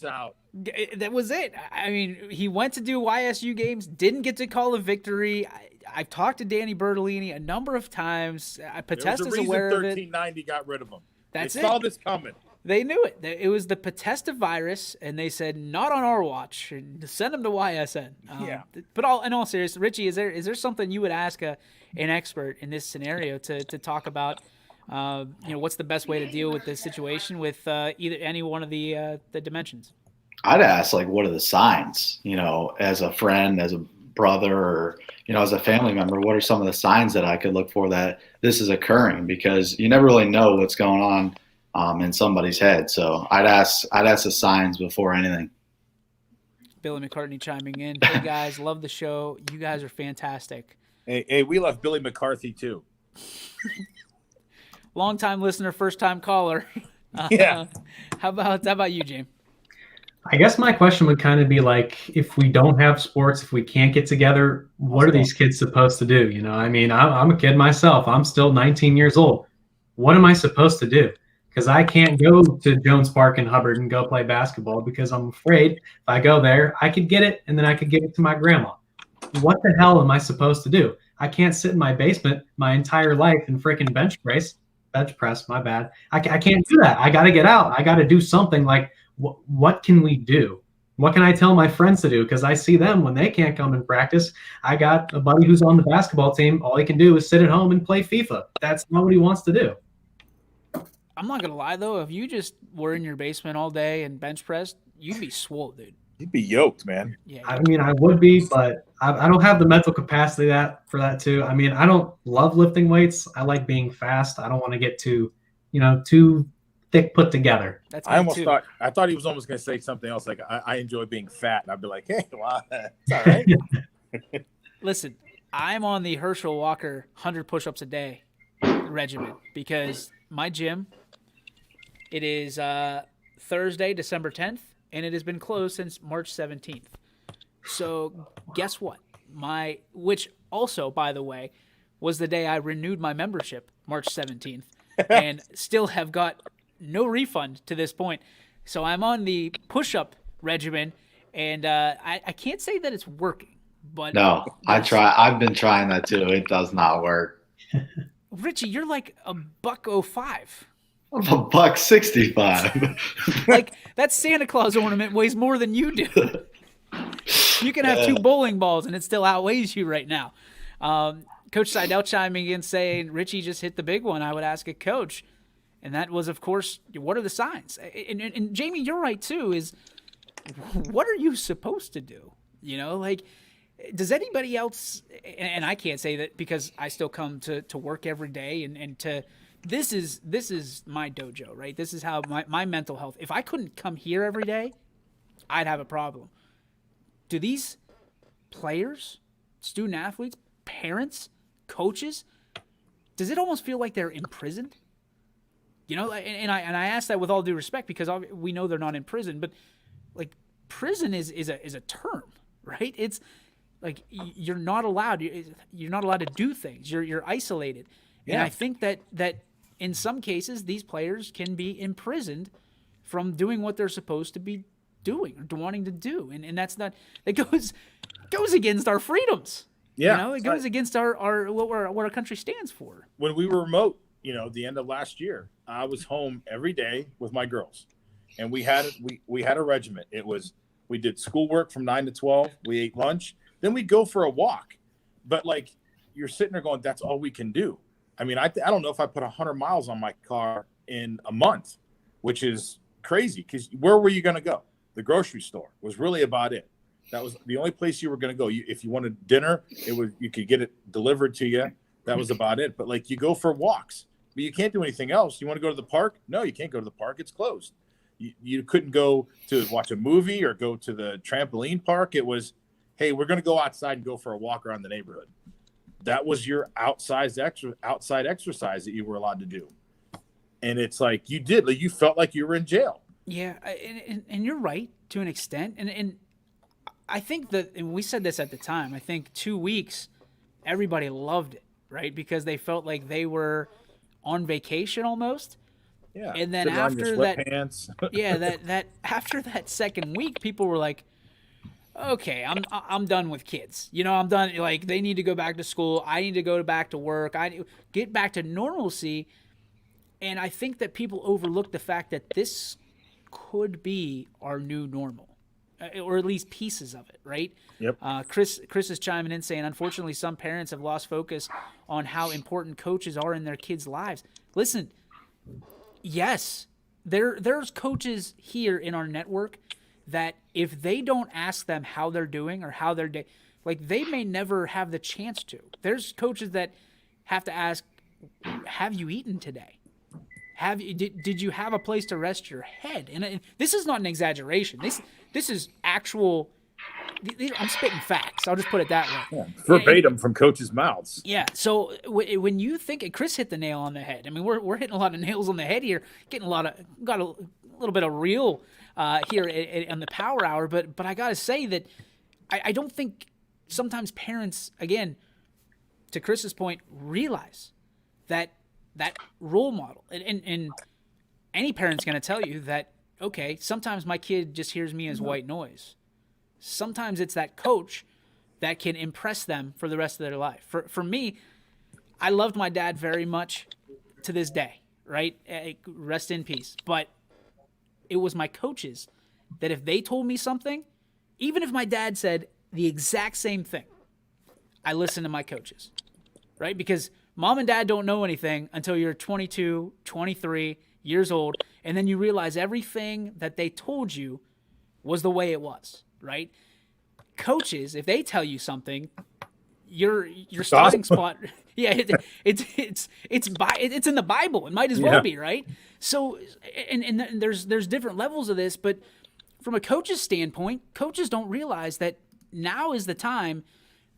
out. that was it. I mean, he went to do YSU games, didn't get to call a victory. I've talked to Danny Bertolini a number of times. There was a Potesta's reason aware of it. 1390 got rid of him. That's they it. saw this coming. They knew it. It was the Potesta virus, and they said, not on our watch. And send him to YSN. Yeah. But in all seriousness, Richie, is there something you would ask an expert in this scenario to talk about? What's the best way to deal with this situation with either any one of the dimensions? I'd ask, like, what are the signs? As a friend, as a brother, or as a family member, what are some of the signs that I could look for that this is occurring? Because you never really know what's going on in somebody's head. So I'd ask the signs before anything. Billy McCartney chiming in. Hey guys, love the show. You guys are fantastic. Hey, we love Billy McCarthy too. Long-time listener, first-time caller. Yeah. How about you, James? I guess my question would kind of be like, if we don't have sports, if we can't get together, what are these kids supposed to do? I mean, I'm a kid myself. I'm still 19 years old. What am I supposed to do? Because I can't go to Jones Park in Hubbard and go play basketball because I'm afraid if I go there, I could get it and then I could give it to my grandma. What the hell am I supposed to do? I can't sit in my basement my entire life and freaking bench press, my bad. I can't do that. I got to get out. I got to do something. Like, what can we do? What can I tell my friends to do? Because I see them when they can't come and practice. I got a buddy who's on the basketball team. All he can do is sit at home and play FIFA. That's not what he wants to do. I'm not going to lie, though. If you just were in your basement all day and bench pressed, you'd be swole, dude. You'd be yoked, man. Yeah. I mean, I would be, but I don't have the mental capacity for that too. I mean, I don't love lifting weights. I like being fast. I don't want to get too thick put together. That's I thought he was almost going to say something else like I enjoy being fat, and I'd be like, hey, well, it's all right. Listen, I'm on the Herschel Walker 100 push-ups a day regimen because my gym, it is Thursday, December 10th, and it has been closed since March 17th. So guess what? Which also, by the way, was the day I renewed my membership, March 17th, and still have got no refund to this point. So I'm on the push-up regimen, and I can't say that it's working. But No, I've been trying that too. It does not work. Richie, you're like $105. I'm $165. Like, that Santa Claus ornament weighs more than you do. You can have 2 bowling balls and it still outweighs you right now. Coach Seidel chiming in saying, Richie just hit the big one. I would ask a coach. And that was, of course, what are the signs? And Jamie, you're right, too, is what are you supposed to do? Like, does anybody else, and I can't say that because I still come to work every day and to, this is my dojo, right? This is how my mental health, if I couldn't come here every day, I'd have a problem. Do these players, student athletes, parents, coaches, does it almost feel like they're imprisoned? And I ask that with all due respect because we know they're not in prison, but like prison is a term, right? It's like you're not allowed to do things. You're isolated. Yeah. And I think that in some cases these players can be imprisoned from doing what they're supposed to be doing or wanting to do, and that's not, it goes against our freedoms. Yeah, it goes against our what our country stands for. When we were remote, the end of last year, I was home every day with my girls, and we had a regiment. It was, we did schoolwork from 9 to 12. We ate lunch, then we'd go for a walk. But like, you're sitting there going, that's all we can do. I mean, I don't know if I put 100 miles on my car in a month, which is crazy because where were you going to go? The grocery store was really about it. That was the only place you were going to go. If you wanted dinner, you could get it delivered to you. That was about it. But like, you go for walks, but you can't do anything else. You want to go to the park? No, you can't go to the park. It's closed. You couldn't go to watch a movie or go to the trampoline park. It was, hey, we're going to go outside and go for a walk around the neighborhood. That was your outside exercise that you were allowed to do. And it's like, you felt like you were in jail. Yeah. And you're right to an extent. And I think that, and we said this at the time, I think 2 weeks, everybody loved it, right? Because they felt like they were on vacation almost. Yeah. And then Sitting on your after that, sweatpants. yeah, that after that second week, people were like, okay, I'm done with kids. You know, I'm done. Like, they need to go back to school. I need to go back to work. I need get back to normalcy. And I think that people overlook the fact that this could be our new normal, or at least pieces of it, right? Yep. Chris is chiming in saying, unfortunately, some parents have lost focus on how important coaches are in their kids' lives. Listen, yes, there's coaches here in our network that if they don't ask them how they're doing or how their day, like, they may never have the chance to. There's coaches that have to ask, have you eaten today? Did you have a place to rest your head? And this is not an exaggeration. This is actual. I'm spitting facts. I'll just put it that way. Yeah. Verbatim from coaches' mouths. Yeah. So when you think, Chris hit the nail on the head. I mean, we're hitting a lot of nails on the head here. Getting got a little bit of real here on the Power Hour. But I gotta say that I don't think sometimes parents, again, to Chris's point, realize that role model, and any parent's going to tell you that, okay, sometimes my kid just hears me as white noise. Sometimes it's that coach that can impress them for the rest of their life. For me, I loved my dad very much to this day, right? Rest in peace. But it was my coaches that if they told me something, even if my dad said the exact same thing, I listened to my coaches, right? Because mom and dad don't know anything until you're 22, 23 years old, and then you realize everything that they told you was the way it was, right? Coaches, if they tell you something, your starting spot, yeah, it's in the Bible. It might as well be, right? So, and there's different levels of this, but from a coach's standpoint, coaches don't realize that now is the time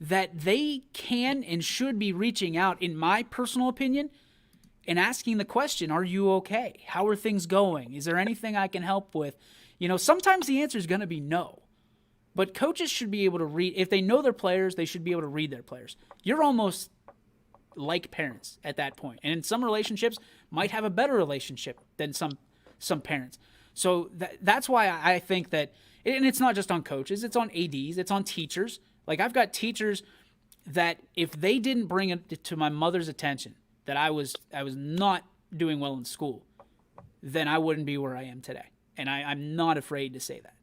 that they can and should be reaching out, in my personal opinion, and asking the question, are you okay? How are things going? Is there anything I can help with? You know, sometimes the answer is going to be no. But coaches should be able to read. If they know their players, they should be able to read their players. You're almost like parents at that point. And in some relationships, might have a better relationship than some parents. So that's why I think that, and it's not just on coaches, it's on ADs, it's on teachers. Like, I've got teachers that if they didn't bring it to my mother's attention that I was not doing well in school, then I wouldn't be where I am today. And I'm not afraid to say that.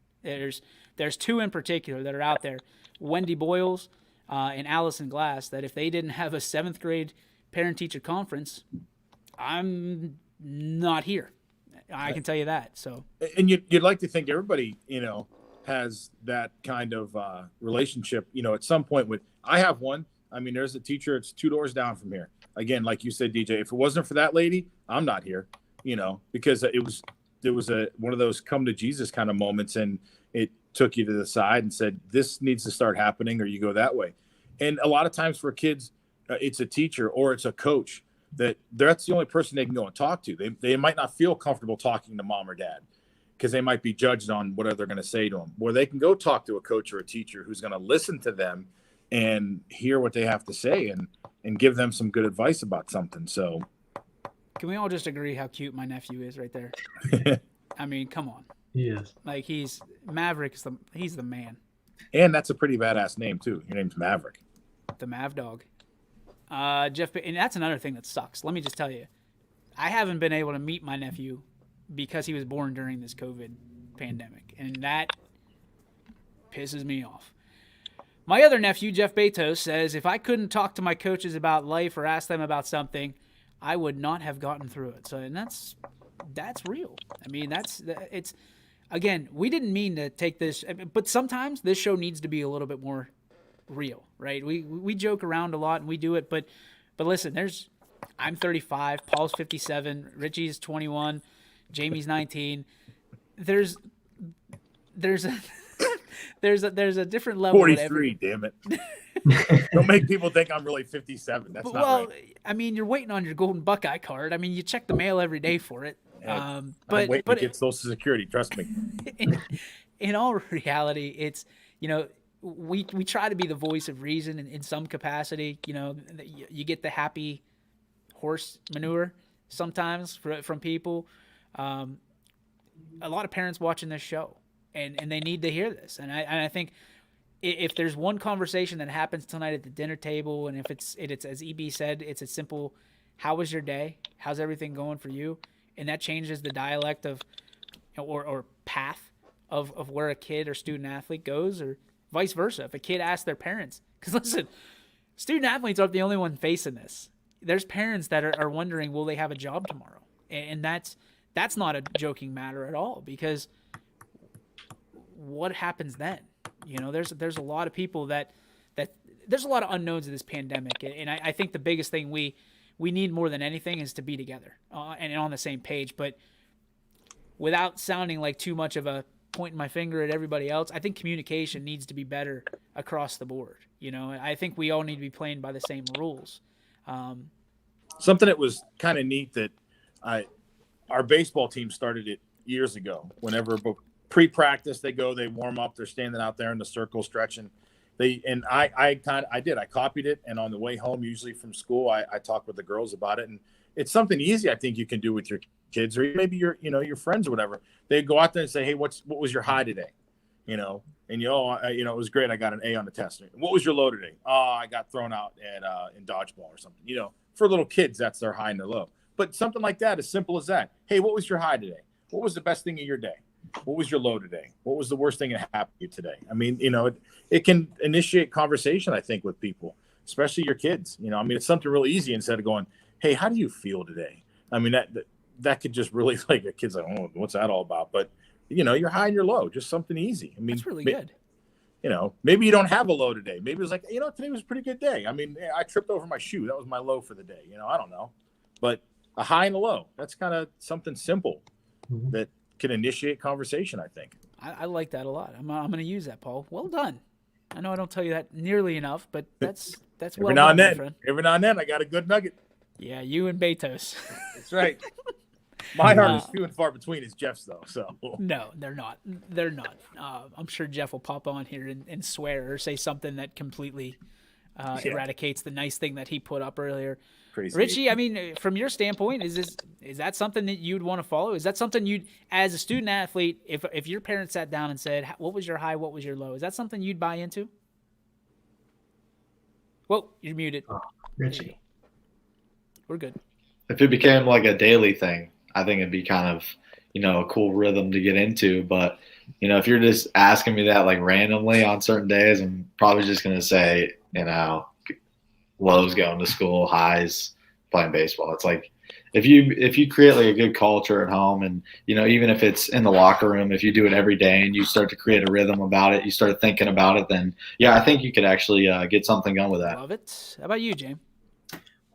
There's two in particular that are out there, Wendy Boyles and Allison Glass, that if they didn't have a 7th grade parent-teacher conference, I'm not here. I can tell you that. So, and you'd like to think everybody, has that kind of relationship, at some point with. I have one. I mean, there's a teacher. It's 2 doors down from here. Again, like you said, DJ, if it wasn't for that lady, I'm not here. Because it was one of those come to Jesus kind of moments, and it took you to the side and said, this needs to start happening, or you go that way. And a lot of times for kids, it's a teacher or it's a coach that's the only person they can go and talk to. They might not feel comfortable talking to mom or dad because they might be judged on what they're going to say to them, where they can go talk to a coach or a teacher who's going to listen to them and hear what they have to say and give them some good advice about something. So can we all just agree how cute my nephew is right there? I mean, come on. Yes. Like, he's the man. And that's a pretty badass name too. Your name's Maverick. The Mav Dog. Jeff, and that's another thing that sucks. Let me just tell you, I haven't been able to meet my nephew because he was born during this COVID pandemic, and that pisses me off. My other nephew, Jeff Betos, says if I couldn't talk to my coaches about life or ask them about something, I would not have gotten through it. So, and that's real. I mean, it's again, we didn't mean to take this, but sometimes this show needs to be a little bit more real, right? We joke around a lot and we do it, but listen, I'm 35, Paul's 57, Richie's 21, Jamie's 19. There's a different level. 43, damn it. Don't make people think I'm really 57. That's not right. I mean, you're waiting on your golden Buckeye card. I mean, you check the mail every day for it. I'm waiting to get Social Security. Trust me. In all reality, it's, we try to be the voice of reason in some capacity. You get the happy horse manure. sometimes from people. A lot of parents watching this show, and they need to hear this. And I think if there's one conversation that happens tonight at the dinner table, and if it's as EB said, it's a simple, how was your day? How's everything going for you? And that changes the dialect of or path of where a kid or student athlete goes, or vice versa. If a kid asks their parents, because listen, student athletes aren't the only one facing this. There's parents that are wondering, will they have a job tomorrow? And that's not a joking matter at all, because what happens then? You know, there's a lot of people that there's a lot of unknowns of this pandemic, and I think the biggest thing we need more than anything is to be together and on the same page. But without sounding like too much of a pointing my finger at everybody else, I think communication needs to be better across the board. You know, I think we all need to be playing by the same rules. Something that was kind of neat that our baseball team started it years ago. Whenever pre-practice they warm up, they're standing out there in the circle stretching. I copied it, and on the way home, usually from school, I talk with the girls about it, and it's something easy I think you can do with your kids, or maybe your friends or whatever. They go out there and say, hey, what was your high today? You know, and it was great. I got an A on the test. What was your low today? Oh, I got thrown out in dodgeball or something. You know, for little kids, that's their high and their low. But something like that, as simple as that. Hey, what was your high today? What was the best thing of your day? What was your low today? What was the worst thing that happened to you today? I mean, it can initiate conversation, I think, with people, especially your kids. You know, I mean, it's something really easy instead of going, hey, how do you feel today? I mean, that could just really, like, a kid's like, oh, what's that all about? But, you're high and you're low, just something easy. I mean, that's really good. Maybe you don't have a low today. Maybe it's like, today was a pretty good day. I mean, I tripped over my shoe. That was my low for the day. I don't know. But a high and a low, that's kind of something simple that can initiate conversation, I think. I like that a lot. I'm going to use that, Paul. Well done. I know I don't tell you that nearly enough, but that's well done, my friend. Every now and then, I got a good nugget. Yeah, you and Betos. That's right. Mine aren't as few and far between as Jeff's, though. So no, they're not. They're not. I'm sure Jeff will pop on here and swear or say something that completely eradicates the nice thing that he put up earlier. Crazy. Richie, I mean, from your standpoint, is that something that you'd want to follow? Is that something you'd, as a student athlete, if your parents sat down and said, what was your high, what was your low, is that something you'd buy into? Whoa, you're muted. Oh, Richie. We're good. If it became like a daily thing, I think it'd be kind of, a cool rhythm to get into. But, if you're just asking me that like randomly on certain days, I'm probably just going to say, lows going to school, highs playing baseball. It's like if you create like a good culture at home, and even if it's in the locker room, if you do it every day and you start to create a rhythm about it, you start thinking about it, then yeah, I think you could actually get something going with that. Love it. How about you, James?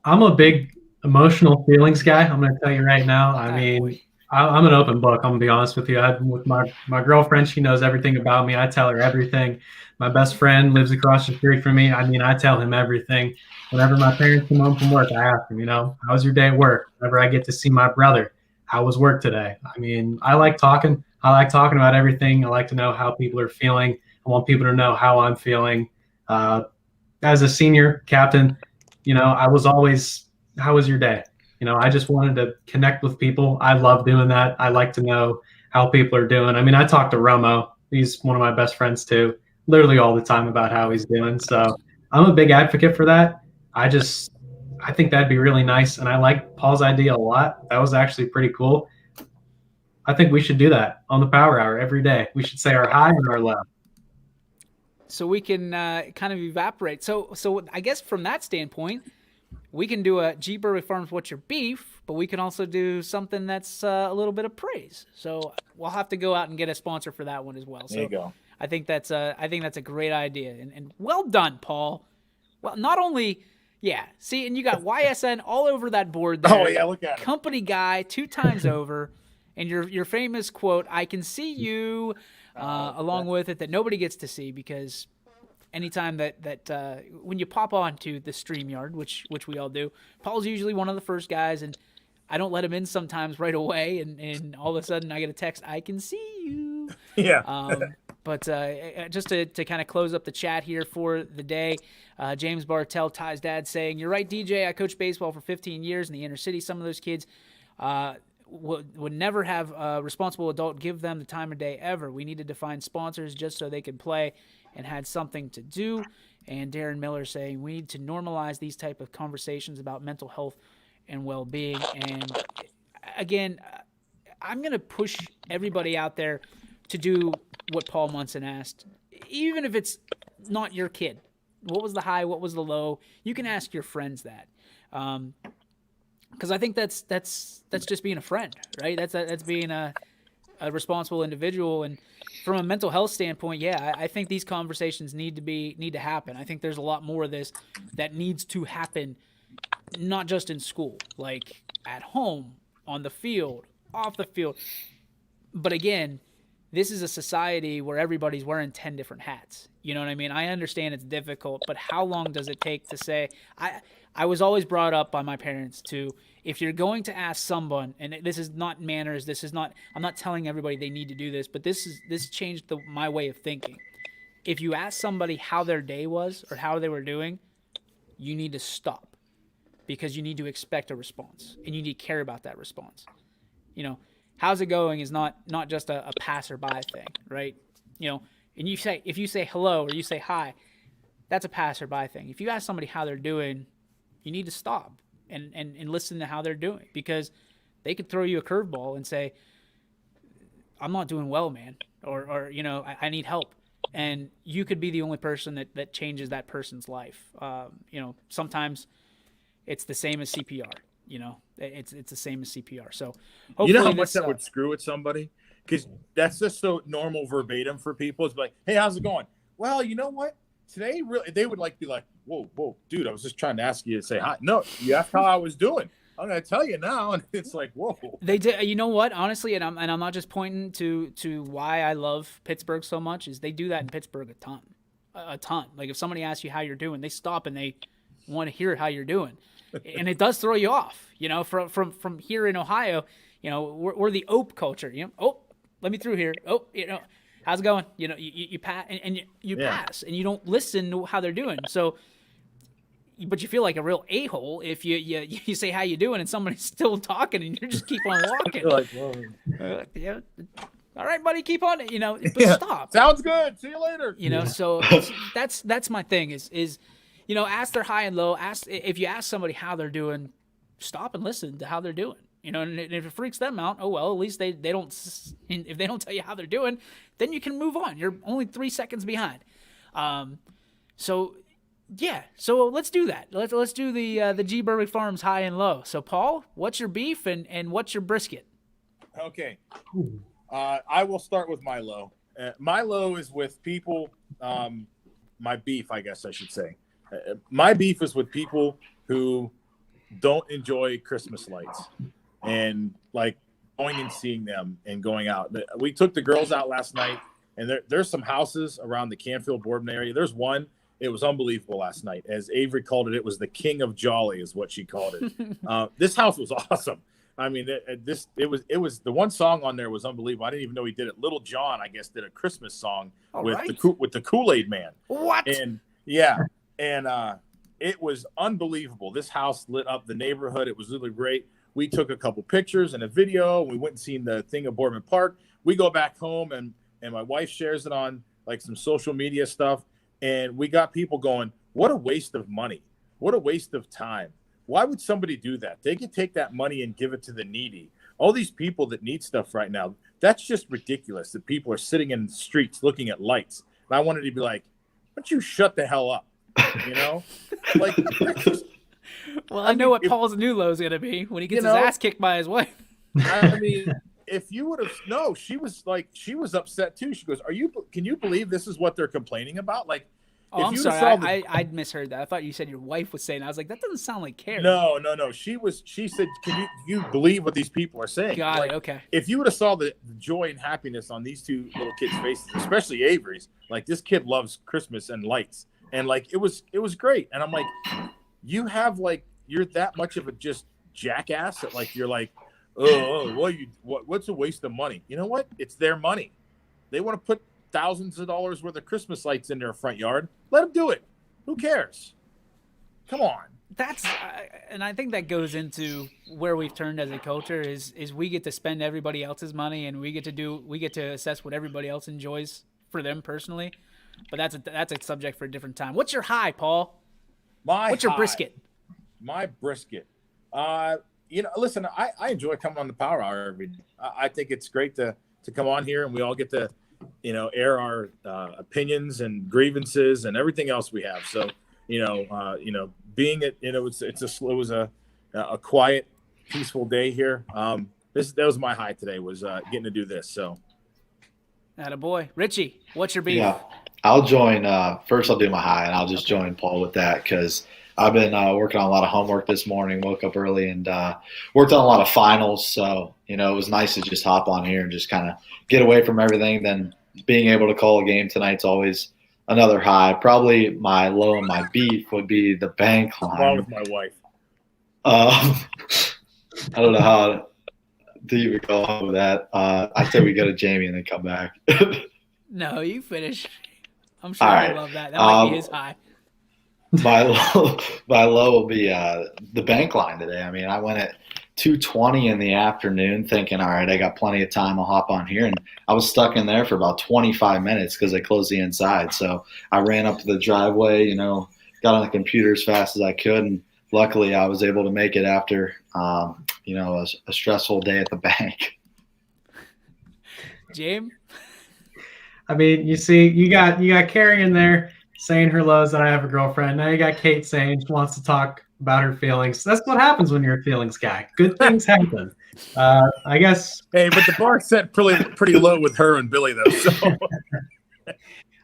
I'm a big emotional feelings guy. I'm going to tell you right now. I mean, I'm an open book. I'm going to be honest with you. With my girlfriend, she knows everything about me. I tell her everything. My best friend lives across the street from me. I mean, I tell him everything. Whenever my parents come home from work, I ask them, how was your day at work? Whenever I get to see my brother, how was work today? I mean, I like talking. I like talking about everything. I like to know how people are feeling. I want people to know how I'm feeling. As a senior captain, I was always, how was your day? I just wanted to connect with people. I love doing that. I like to know how people are doing. I mean, I talk to Romo. He's one of my best friends too, literally all the time about how he's doing. So I'm a big advocate for that. I think that'd be really nice. And I like Paul's idea a lot. That was actually pretty cool. I think we should do that on the Power Hour every day. We should say our high and our low. So we can kind of evaporate. So I guess from that standpoint, we can do a G. Burley Farms What's Your Beef, but we can also do something that's a little bit of praise. So we'll have to go out and get a sponsor for that one as well. There you go. I think that's a great idea. And well done, Paul. Well, not only, yeah, see, and you got YSN all over that board there. Oh, yeah, look at it. Company guy 2 times over. And your famous quote, I can see you, along with it, that nobody gets to see, because anytime that when you pop onto the StreamYard, which we all do, Paul's usually one of the first guys, and I don't let him in sometimes right away, and all of a sudden I get a text, I can see you. Yeah. But just to kind of close up the chat here for the day, James Bartell, Ty's dad, saying, "You're right, DJ. I coached baseball for 15 years in the inner city. Some of those kids would never have a responsible adult give them the time of day ever. We needed to find sponsors just so they could play and had something to do." And Darren Miller saying, "We need to normalize these type of conversations about mental health and well-being." And again, I'm going to push everybody out there to do what Paul Munson asked, even if it's not your kid. What was the high? What was the low? You can ask your friends that, because I think that's just being a friend, right? That's being a responsible individual. And from a mental health standpoint, yeah, I think these conversations need to happen. I think there's a lot more of this that needs to happen, not just in school, like at home, on the field, off the field. But again, this is a society where everybody's wearing 10 different hats. You know what I mean? I understand it's difficult, but how long does it take to say, I was always brought up by my parents to, if you're going to ask someone, and this is not manners, I'm not telling everybody they need to do this, but this changed my way of thinking. If you ask somebody how their day was or how they were doing, you need to stop, because you need to expect a response and you need to care about that response. You know, how's it going is not just a passerby thing, right? You know, and if you say hello or you say hi, that's a passerby thing. If you ask somebody how they're doing, you need to stop and listen to how they're doing, because they could throw you a curveball and say, "I'm not doing well, man," or you know, I need help. And you could be the only person that changes that person's life. You know, sometimes it's the same as CPR. You know, it's the same as CPR. So hopefully, you know how much that would screw with somebody, because that's just so normal verbatim for people. It's like, "Hey, how's it going?" Well, you know what? Today, really, they would be like, whoa, dude, I was just trying to ask you to say hi. No, you asked how I was doing. I'm going to tell you now. And it's like, whoa. They did. You know what? Honestly, and I'm not just pointing to why I love Pittsburgh so much, is they do that in Pittsburgh a ton. Like if somebody asks you how you're doing, they stop and they want to hear how you're doing. And it does throw you off, you know, from here in Ohio. You know, we're the ope culture. You know, "Oh, let me through here. Oh, you know, how's it going?" You know, you pass and you pass, and you don't listen to how they're doing. So, but you feel like a real a-hole if you say how you doing and somebody's still talking and you just keep on walking. You're like, whoa. Yeah. All right, buddy, keep on. You know, but stop. Sounds good. See you later. You know, so that's my thing is. You know, ask their high and low. If you ask somebody how they're doing, stop and listen to how they're doing. You know, and if it freaks them out, oh well, at least they don't. If they don't tell you how they're doing, then you can move on. You're only 3 seconds behind. So yeah, so let's do that. Let's do the G Berwick Farms high and low. So Paul, what's your beef and what's your brisket? Okay, I will start with my low. My low is with people. My beef, I guess I should say. My beef is with people who don't enjoy Christmas lights and like going and seeing them and going out. We took the girls out last night, and there's some houses around the Canfield Boardman area. There's one. It was unbelievable last night. As Avery called it, it was the King of Jolly is what she called it. This house was awesome. I mean, it was the one song on there was unbelievable. I didn't even know he did it. Little John, I guess, did a Christmas song with the Kool-Aid Man. What? And yeah. And it was unbelievable. This house lit up the neighborhood. It was really great. We took a couple pictures and a video. We went and seen the thing at Boardman Park. We go back home, and my wife shares it on like some social media stuff. And we got people going, "What a waste of money. What a waste of time. Why would somebody do that? They could take that money and give it to the needy. All these people that need stuff right now, that's just ridiculous that people are sitting in the streets looking at lights." And I wanted to be like, "Why don't you shut the hell up?" You know, like. Well, I know what Paul's new low is gonna be when he gets his ass kicked by his wife. I mean, if you would have, she was upset too. She goes, can you believe this is what they're complaining about? Like, oh, I'm sorry, I misheard that. I thought you said your wife was saying. I was like, that doesn't sound like care. No. She said, can you believe what these people are saying? Got it. Okay. If you would have saw the joy and happiness on these two little kids' faces, especially Avery's, like this kid loves Christmas and lights. And like it was great, and I'm like, you have like you're that much of a just jackass that like you're like, what's a waste of money? You know what? It's their money. They want to put thousands of dollars worth of Christmas lights in their front yard. Let them do it. Who cares? Come on. And I think that goes into where we've turned as a culture is we get to spend everybody else's money, and we get to assess what everybody else enjoys for them personally. But that's a subject for a different time. What's your high, Paul? What's your brisket? My brisket. Listen, I enjoy coming on the Power Hour every day. I think it's great to come on here and we all get to, air our opinions and grievances and everything else we have. So, being it was a quiet, peaceful day here. That was my high today, was getting to do this. So, attaboy. Richie, what's your beef? Yeah, I'll join. First, I'll do my high, and I'll just join Paul with that because I've been working on a lot of homework this morning. Woke up early and worked on a lot of finals. So, it was nice to just hop on here and just kind of get away from everything. Then being able to call a game tonight's always another high. Probably my low and my beef would be the bank line. Along with my wife. I don't know how to even go on with that. I say we go to Jamie and then come back. No, you finish. I'm sure All right. he'll love that. That might be his high. My low will be the bank line today. I mean, I went at 2:20 in the afternoon thinking, all right, I got plenty of time. I'll hop on here. And I was stuck in there for about 25 minutes because they closed the inside. So I ran up to the driveway, got on the computer as fast as I could. And luckily I was able to make it after, a stressful day at the bank. James? I mean, you see, you got Carrie in there saying her lows that I have a girlfriend. Now you got Kate saying she wants to talk about her feelings. That's what happens when you're a feelings guy. Good things happen. I guess. Hey, but the bar set pretty low with her and Billy though. So.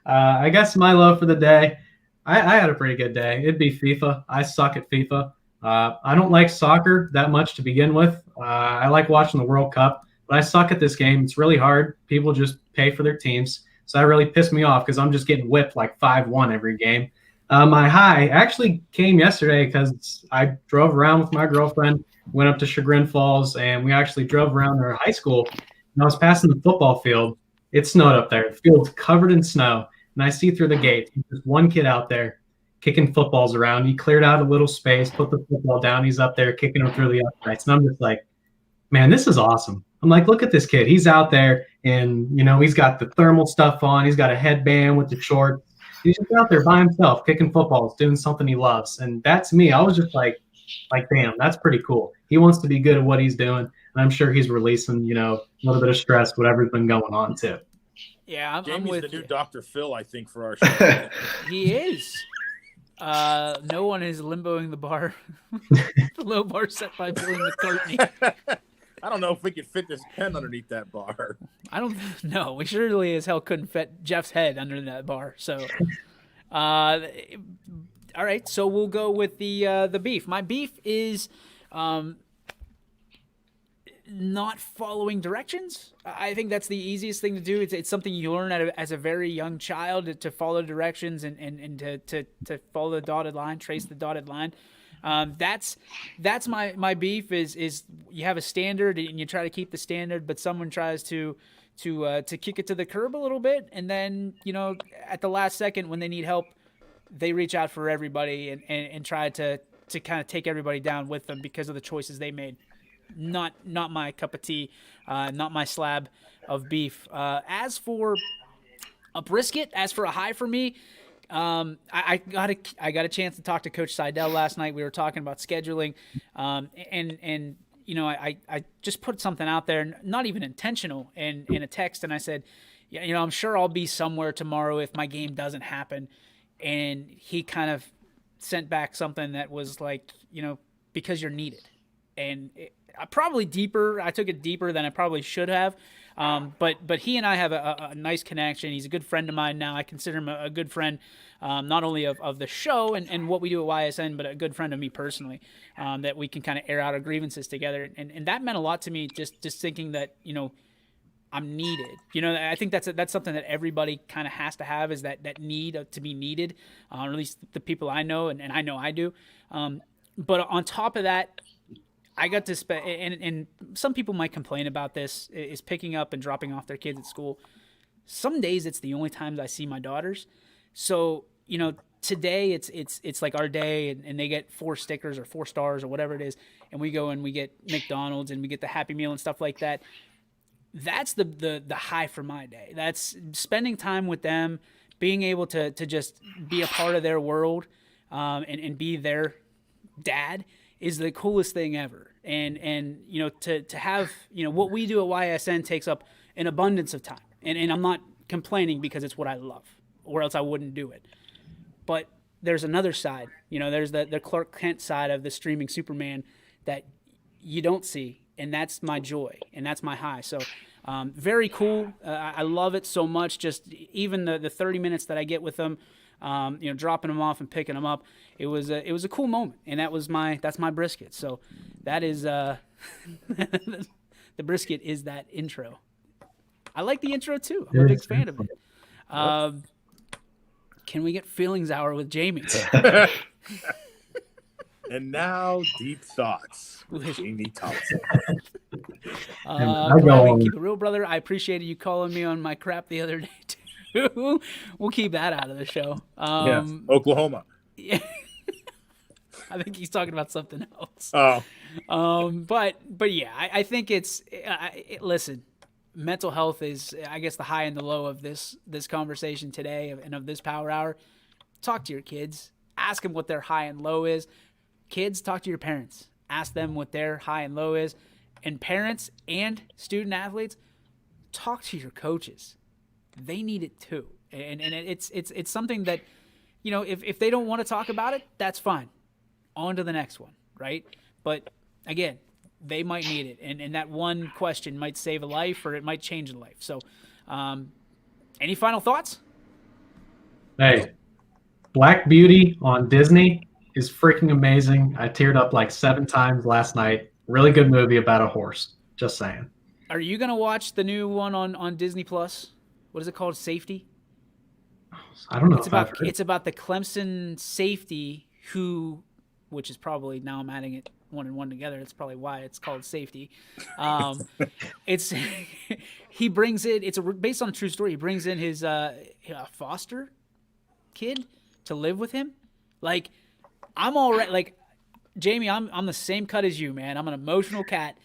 I guess my low for the day. I had a pretty good day. It'd be FIFA. I suck at FIFA. I don't like soccer that much to begin with. I like watching the World Cup, but I suck at this game. It's really hard. People just pay for their teams. So that really pissed me off because I'm just getting whipped like 5-1 every game. My high actually came yesterday because I drove around with my girlfriend, went up to Chagrin Falls, and we actually drove around our high school. And I was passing the football field. It snowed up there. The field's covered in snow. And I see through the gate, there's one kid out there kicking footballs around. He cleared out a little space, put the football down. He's up there kicking them through the uprights. And I'm just like, man, this is awesome. I'm like, look at this kid. He's out there and, he's got the thermal stuff on. He's got a headband with the shorts. He's just out there by himself, kicking footballs, doing something he loves. And that's me. I was just like, damn, that's pretty cool. He wants to be good at what he's doing. And I'm sure he's releasing, a little bit of stress, whatever's been going on too. Yeah, I'm Jamie's with the new you. Dr. Phil, I think, for our show. He is. No one is limboing the bar. The low bar set by Billy McCartney. I don't know if we could fit this pen underneath that bar. I don't know. We surely as hell couldn't fit Jeff's head under that bar. So, all right. So we'll go with the beef. My beef is not following directions. I think that's the easiest thing to do. It's something you learn as a very young child to follow directions and to follow the dotted line, trace the dotted line. That's my beef is you have a standard and you try to keep the standard, but someone tries to kick it to the curb a little bit, and then at the last second when they need help, they reach out for everybody and try to kind of take everybody down with them because of the choices they made. Not my cup of tea, not my slab of beef. As for a brisket, as for a high for me, I got a chance to talk to Coach Seidel last night. We were talking about scheduling, and I just put something out there, not even intentional, in a text, and I said, I'm sure I'll be somewhere tomorrow if my game doesn't happen, and he kind of sent back something that was like, because you're needed, and probably deeper. I took it deeper than I probably should have. But he and I have a nice connection. He's a good friend of mine now. I consider him a good friend, not only of the show and what we do at YSN, but a good friend of me personally, that we can kind of air out our grievances together. And that meant a lot to me, just thinking that, I'm needed. I think that's something that everybody kind of has to have, is that need to be needed, or at least the people I know, and I know I do. But on top of that, I got to spend, and some people might complain about this, is picking up and dropping off their kids at school. some days it's the only times I see my daughters. So, today it's like our day, and they get 4 stickers or 4 stars or whatever it is, and we go and we get McDonald's and we get the Happy Meal and stuff like that. That's the high for my day. That's spending time with them, being able to just be a part of their world, and be their dad is the coolest thing ever. And to have, what we do at YSN takes up an abundance of time. And I'm not complaining because it's what I love, or else I wouldn't do it. But there's another side. There's the Clark Kent side of the streaming Superman that you don't see, and that's my joy, and that's my high. So very cool. I love it so much. Just even the 30 minutes that I get with them, dropping them off and picking them up. It was a cool moment, and that's my brisket. So that is the brisket is that intro. I like the intro too. I'm a big fan of it. Can we get feelings hour with Jamie? And now, deep thoughts with Jamie Thompson. Keep it real, brother. I appreciated you calling me on my crap the other day too. We'll keep that out of the show. Oklahoma. Yeah. I think he's talking about something else. Oh. But yeah, I think listen, mental health is, I guess, the high and the low of this conversation today and of this Power Hour. Talk to your kids. Ask them what their high and low is. Kids, talk to your parents. Ask them what their high and low is. And parents and student athletes, talk to your coaches. They need it too. And it's something that, if they don't want to talk about it, that's fine. On to the next one, right? But again, they might need it. And that one question might save a life, or it might change a life. So any final thoughts? Hey, Black Beauty on Disney is freaking amazing. I teared up like 7 times last night. Really good movie about a horse. Just saying. Are you going to watch the new one on Disney Plus? What is it called? Safety? I don't know. It's about the Clemson safety which is probably, now I'm adding it one and one together. That's probably why it's called Safety. He brings in, based on a true story. He brings in his foster kid to live with him. Like, I'm already, like, Jamie, I'm the same cut as you, man. I'm an emotional cat.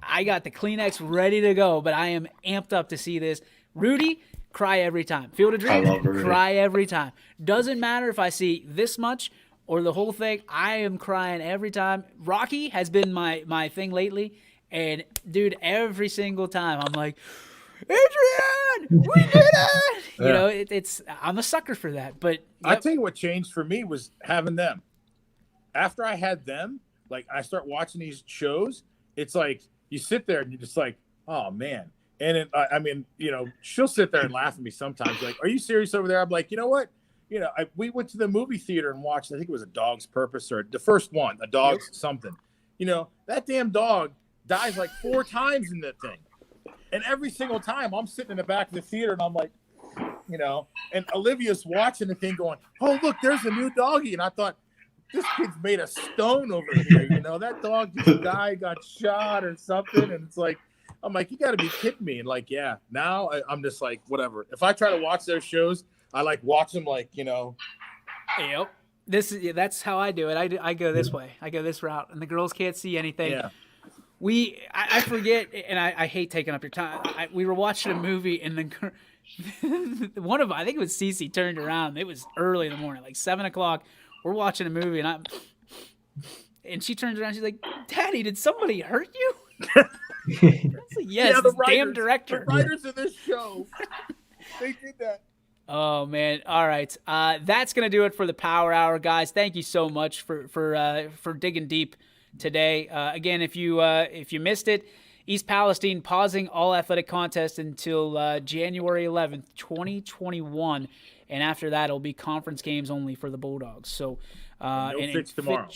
I got the Kleenex ready to go, but I am amped up to see this. Rudy, cry every time. Field of Dreams, cry every time. Doesn't matter if I see this much or the whole thing. I am crying every time. Rocky has been my thing lately, and dude, every single time I'm like, Adrian, we did it. Yeah. I'm a sucker for that. But I tell you what changed for me was having them. After I had them, like, I start watching these shows. It's like you sit there and you're just like, oh man. And she'll sit there and laugh at me sometimes. Like, are you serious over there? I'm like, you know what? We went to the movie theater and watched, I think it was A Dog's Purpose, or the first one, A Dog's something. That damn dog dies like 4 times in that thing. And every single time I'm sitting in the back of the theater and I'm like, and Olivia's watching the thing going, oh, look, there's a new doggy. And I thought, this kid's made of stone over here. That dog just died, got shot or something. And it's like, I'm like, you got to be kidding me. And like, yeah, now I'm just like, whatever. If I try to watch their shows, I like watch them like, Yep. That's how I do it. I go this way. I go this route, and the girls can't see anything. Yeah. I forget, and I hate taking up your time. We were watching a movie, and one of them, I think it was Cece, turned around. It was early in the morning, like 7:00. We're watching a movie, and she turns around. She's like, "Daddy, did somebody hurt you?" Like, yes, yeah, the damn director. The writers of this show, they did that. Oh man! All right, that's gonna do it for the Power Hour, guys. Thank you so much for digging deep today. Again, if you missed it, East Palestine pausing all athletic contests until January 11th, 2021, and after that, it'll be conference games only for the Bulldogs. So, Fitch tomorrow.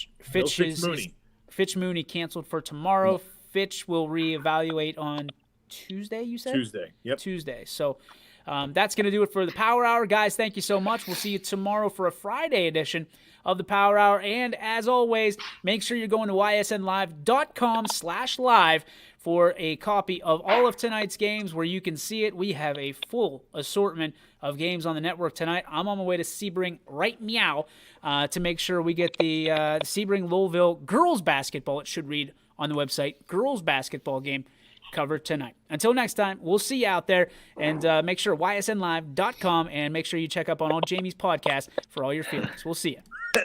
Fitch Mooney canceled for tomorrow. Fitch will reevaluate on Tuesday. You said Tuesday. Yep. Tuesday. So. That's going to do it for the Power Hour. Guys, thank you so much. We'll see you tomorrow for a Friday edition of the Power Hour. And as always, make sure you're going to ysnlive.com/live for a copy of all of tonight's games where you can see it. We have a full assortment of games on the network tonight. I'm on my way to Sebring right meow to make sure we get the Sebring Louisville girls basketball, it should read on the website, girls basketball game covered tonight. Until next time, we'll see you out there, and make sure ysnlive.com, and make sure you check up on all Jamie's podcasts for all your feelings. We'll see you.